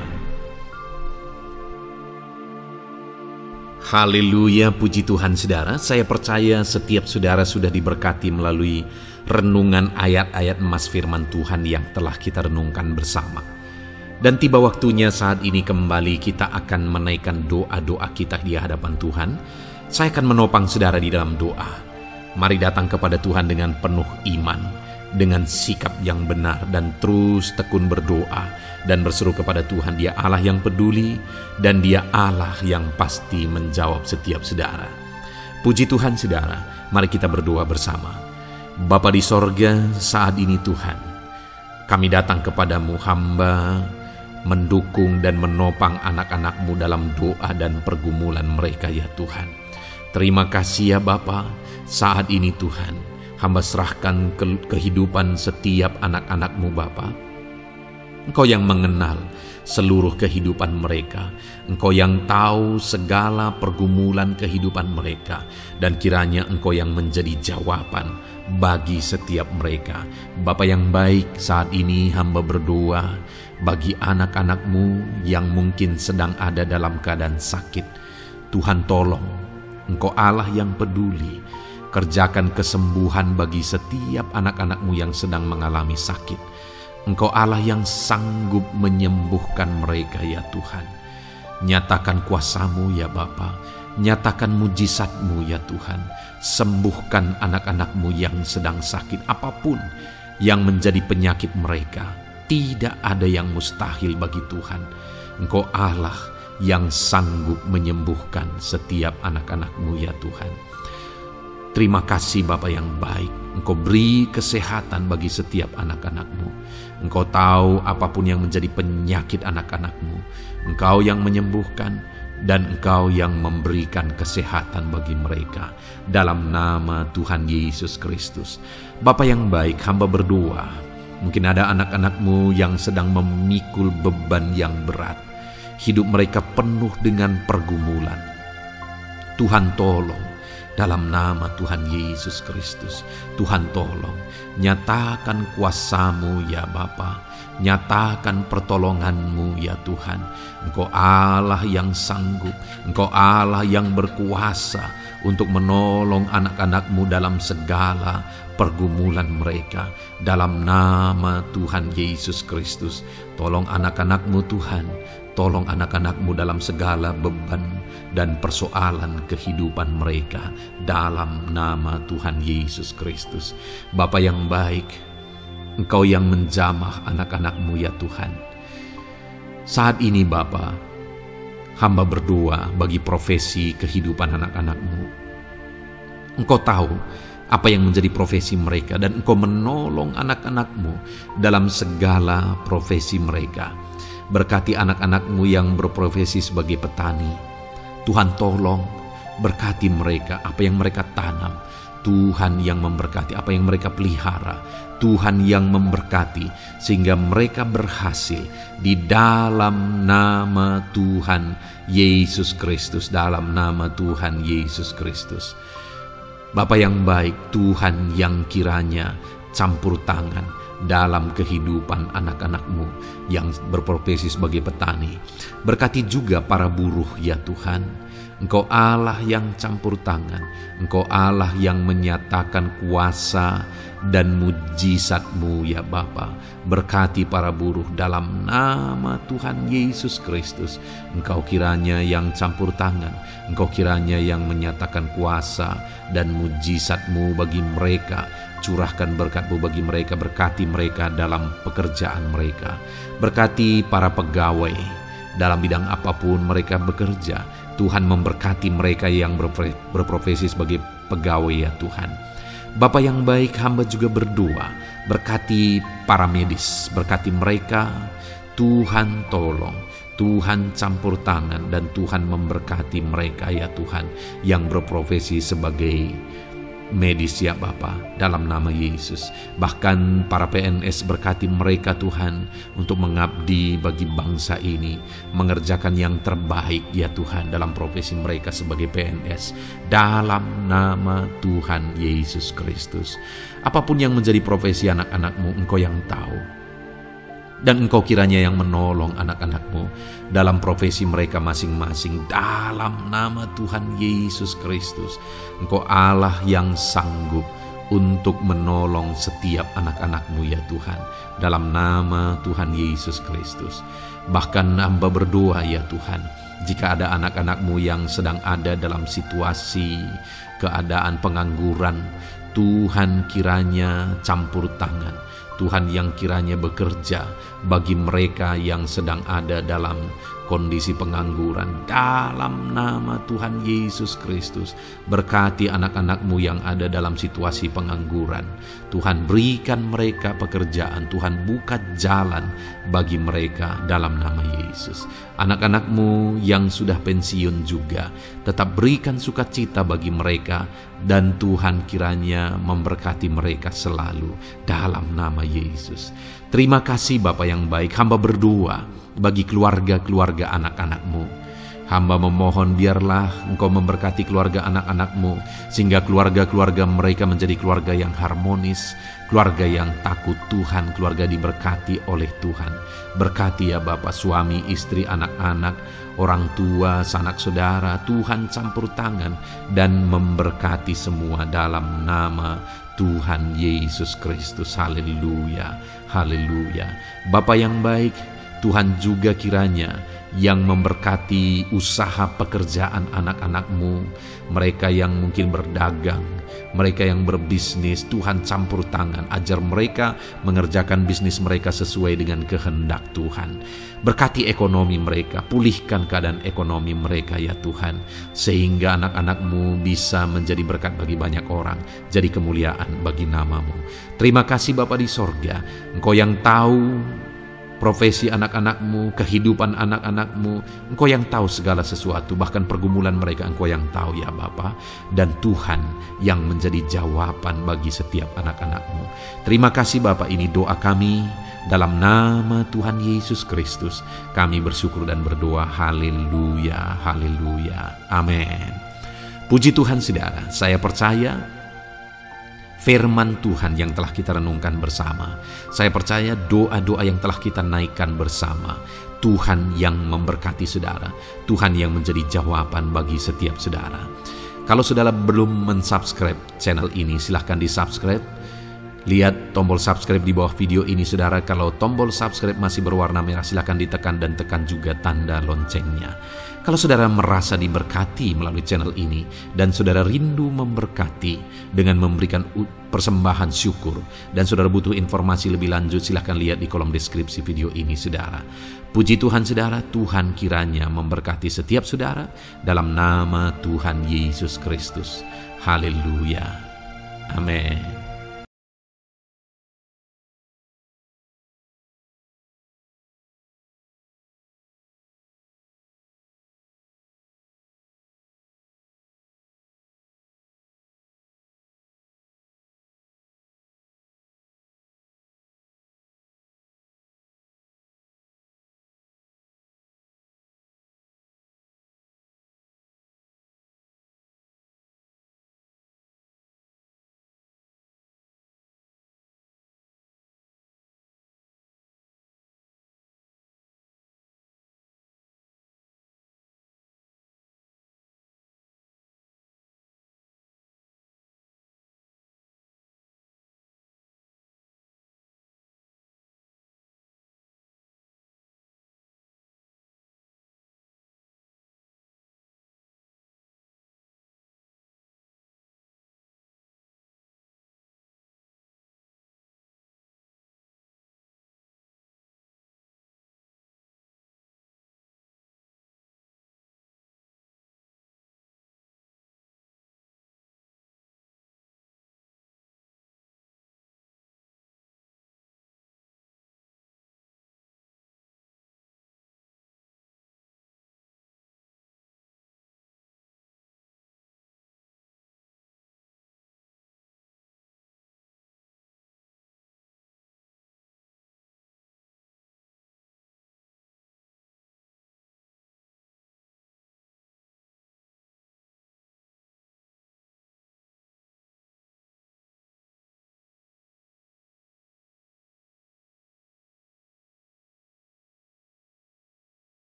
Haleluya, puji Tuhan saudara. Saya percaya setiap saudara sudah diberkati melalui renungan ayat-ayat emas firman Tuhan yang telah kita renungkan bersama. Dan tiba waktunya saat ini kembali kita akan menaikkan doa-doa kita di hadapan Tuhan. Saya akan menopang saudara di dalam doa. Mari datang kepada Tuhan dengan penuh iman, dengan sikap yang benar, dan terus tekun berdoa dan berseru kepada Tuhan. Dia Allah yang peduli dan Dia Allah yang pasti menjawab setiap saudara. Puji Tuhan saudara, mari kita berdoa bersama. Bapa di sorga, saat ini Tuhan, kami datang kepadamu, hamba mendukung dan menopang anak-anak-Mu dalam doa dan pergumulan mereka ya Tuhan. Terima kasih ya Bapa, saat ini Tuhan, hamba serahkan kehidupan setiap anak-anak-Mu Bapa. Engkau yang mengenal seluruh kehidupan mereka. Engkau yang tahu segala pergumulan kehidupan mereka. Dan kiranya Engkau yang menjadi jawaban bagi setiap mereka. Bapa yang baik, saat ini hamba berdoa bagi anak-anak-Mu yang mungkin sedang ada dalam keadaan sakit. Tuhan tolong, Engkau Allah yang peduli. Kerjakan kesembuhan bagi setiap anak-anak-Mu yang sedang mengalami sakit. Engkau Allah yang sanggup menyembuhkan mereka ya Tuhan. Nyatakan kuasa-Mu ya Bapa. Nyatakan mujizat-Mu ya Tuhan. sembuhkan anak-anak-Mu yang sedang sakit, apapun yang menjadi penyakit mereka. Tidak ada yang mustahil bagi Tuhan. Engkau Allah yang sanggup menyembuhkan setiap anak-anak-Mu ya Tuhan. Terima kasih Bapa yang baik. Engkau beri kesehatan bagi setiap anak-anak-Mu. Engkau tahu apapun yang menjadi penyakit anak-anak-Mu. Engkau yang menyembuhkan dan Engkau yang memberikan kesehatan bagi mereka. Dalam nama Tuhan Yesus Kristus. Bapa yang baik, hamba berdoa. Mungkin ada anak-anak-Mu yang sedang memikul beban yang berat. Hidup mereka penuh dengan pergumulan. Tuhan tolong. Dalam nama Tuhan Yesus Kristus, Tuhan tolong, nyatakan kuasa-Mu ya Bapa, nyatakan pertolongan-Mu ya Tuhan. Engkau Allah yang sanggup, Engkau Allah yang berkuasa untuk menolong anak-anak-Mu dalam segala pergumulan mereka. Dalam nama Tuhan Yesus Kristus, tolong anak-anak-Mu Tuhan. Tolong anak-anak-Mu dalam segala beban dan persoalan kehidupan mereka. Dalam nama Tuhan Yesus Kristus. Bapa yang baik, Engkau yang menjamah anak-anak-Mu ya Tuhan. Saat ini Bapa, hamba berdoa bagi profesi kehidupan anak-anak-Mu. Engkau tahu apa yang menjadi profesi mereka dan Engkau menolong anak-anak-Mu dalam segala profesi mereka. Berkati anak-anak-Mu yang berprofesi sebagai petani. Tuhan tolong berkati mereka, apa yang mereka tanam. Tuhan yang memberkati apa yang mereka pelihara. Tuhan yang memberkati sehingga mereka berhasil di dalam nama Tuhan Yesus Kristus. Dalam nama Tuhan Yesus Kristus. Bapa yang baik, Tuhan yang kiranya campur tangan dalam kehidupan anak-anak-Mu yang berprofesi sebagai petani. Berkati juga para buruh ya Tuhan. Engkau Allah yang campur tangan. Engkau Allah yang menyatakan kuasa dan mujizat-Mu ya Bapa. Berkati para buruh dalam nama Tuhan Yesus Kristus. Engkau kiranya yang campur tangan. Engkau kiranya yang menyatakan kuasa dan mujizat-Mu bagi mereka. Curahkan berkat-Mu bagi mereka, berkati mereka dalam pekerjaan mereka. Berkati para pegawai dalam bidang apapun mereka bekerja. Tuhan memberkati mereka yang berprofesi sebagai pegawai ya Tuhan. Bapa yang baik, hamba juga berdoa. Berkati para medis, berkati mereka. Tuhan tolong, Tuhan campur tangan dan Tuhan memberkati mereka ya Tuhan yang berprofesi sebagai medis ya Bapa, dalam nama Yesus. Bahkan para PNS, berkati mereka Tuhan untuk mengabdi bagi bangsa ini, mengerjakan yang terbaik ya Tuhan dalam profesi mereka sebagai PNS. Dalam nama Tuhan Yesus Kristus. Apapun yang menjadi profesi anak-anak-Mu, Engkau yang tahu. Dan Engkau kiranya yang menolong anak-anak-Mu dalam profesi mereka masing-masing. Dalam nama Tuhan Yesus Kristus. Engkau Allah yang sanggup untuk menolong setiap anak-anak-Mu ya Tuhan. Dalam nama Tuhan Yesus Kristus. Bahkan hamba berdoa ya Tuhan, jika ada anak-anak-Mu yang sedang ada dalam situasi keadaan pengangguran, Tuhan kiranya campur tangan. Tuhan yang kiranya bekerja bagi mereka yang sedang ada dalam kondisi pengangguran. Dalam nama Tuhan Yesus Kristus, berkati anak-anak-Mu yang ada dalam situasi pengangguran. Tuhan berikan mereka pekerjaan, Tuhan buka jalan bagi mereka dalam nama Yesus. Anak-anak-Mu yang sudah pensiun juga, tetap berikan sukacita bagi mereka dan Tuhan kiranya memberkati mereka selalu dalam nama Yesus. Terima kasih Bapa yang baik, hamba berdoa bagi keluarga-keluarga anak-anak-Mu. Hamba memohon biarlah Engkau memberkati keluarga anak-anak-Mu, sehingga keluarga-keluarga mereka menjadi keluarga yang harmonis, keluarga yang takut Tuhan, keluarga diberkati oleh Tuhan. Berkati ya Bapa, suami, istri, anak-anak, orang tua, sanak saudara, Tuhan campur tangan dan memberkati semua dalam nama Tuhan Yesus Kristus. Haleluya, haleluya. Bapa yang baik, Tuhan juga kiranya yang memberkati usaha pekerjaan anak-anak-Mu, mereka yang mungkin berdagang, mereka yang berbisnis. Tuhan campur tangan, ajar mereka mengerjakan bisnis mereka sesuai dengan kehendak Tuhan. Berkati ekonomi mereka, pulihkan keadaan ekonomi mereka ya Tuhan, sehingga anak-anak-Mu bisa menjadi berkat bagi banyak orang, jadi kemuliaan bagi nama-Mu. Terima kasih Bapa di sorga, Engkau yang tahu profesi anak-anak-Mu, kehidupan anak-anak-Mu. Engkau yang tahu segala sesuatu, bahkan pergumulan mereka Engkau yang tahu ya Bapa. Dan Tuhan yang menjadi jawaban bagi setiap anak-anak-Mu. Terima kasih Bapa, ini doa kami dalam nama Tuhan Yesus Kristus. Kami bersyukur dan berdoa. Haleluya, haleluya, amin. Puji Tuhan saudara, saya percaya firman Tuhan yang telah kita renungkan bersama, saya percaya doa-doa yang telah kita naikkan bersama, Tuhan yang memberkati saudara, Tuhan yang menjadi jawaban bagi setiap saudara. Kalau saudara belum mensubscribe channel ini, silahkan di-subscribe. Lihat tombol subscribe di bawah video ini saudara. Kalau tombol subscribe masih berwarna merah, silahkan ditekan dan tekan juga tanda loncengnya. Kalau saudara merasa diberkati melalui channel ini dan saudara rindu memberkati dengan memberikan persembahan syukur, dan saudara butuh informasi lebih lanjut, silahkan lihat di kolom deskripsi video ini saudara. Puji Tuhan saudara, Tuhan kiranya memberkati setiap saudara dalam nama Tuhan Yesus Kristus. Haleluya, amin.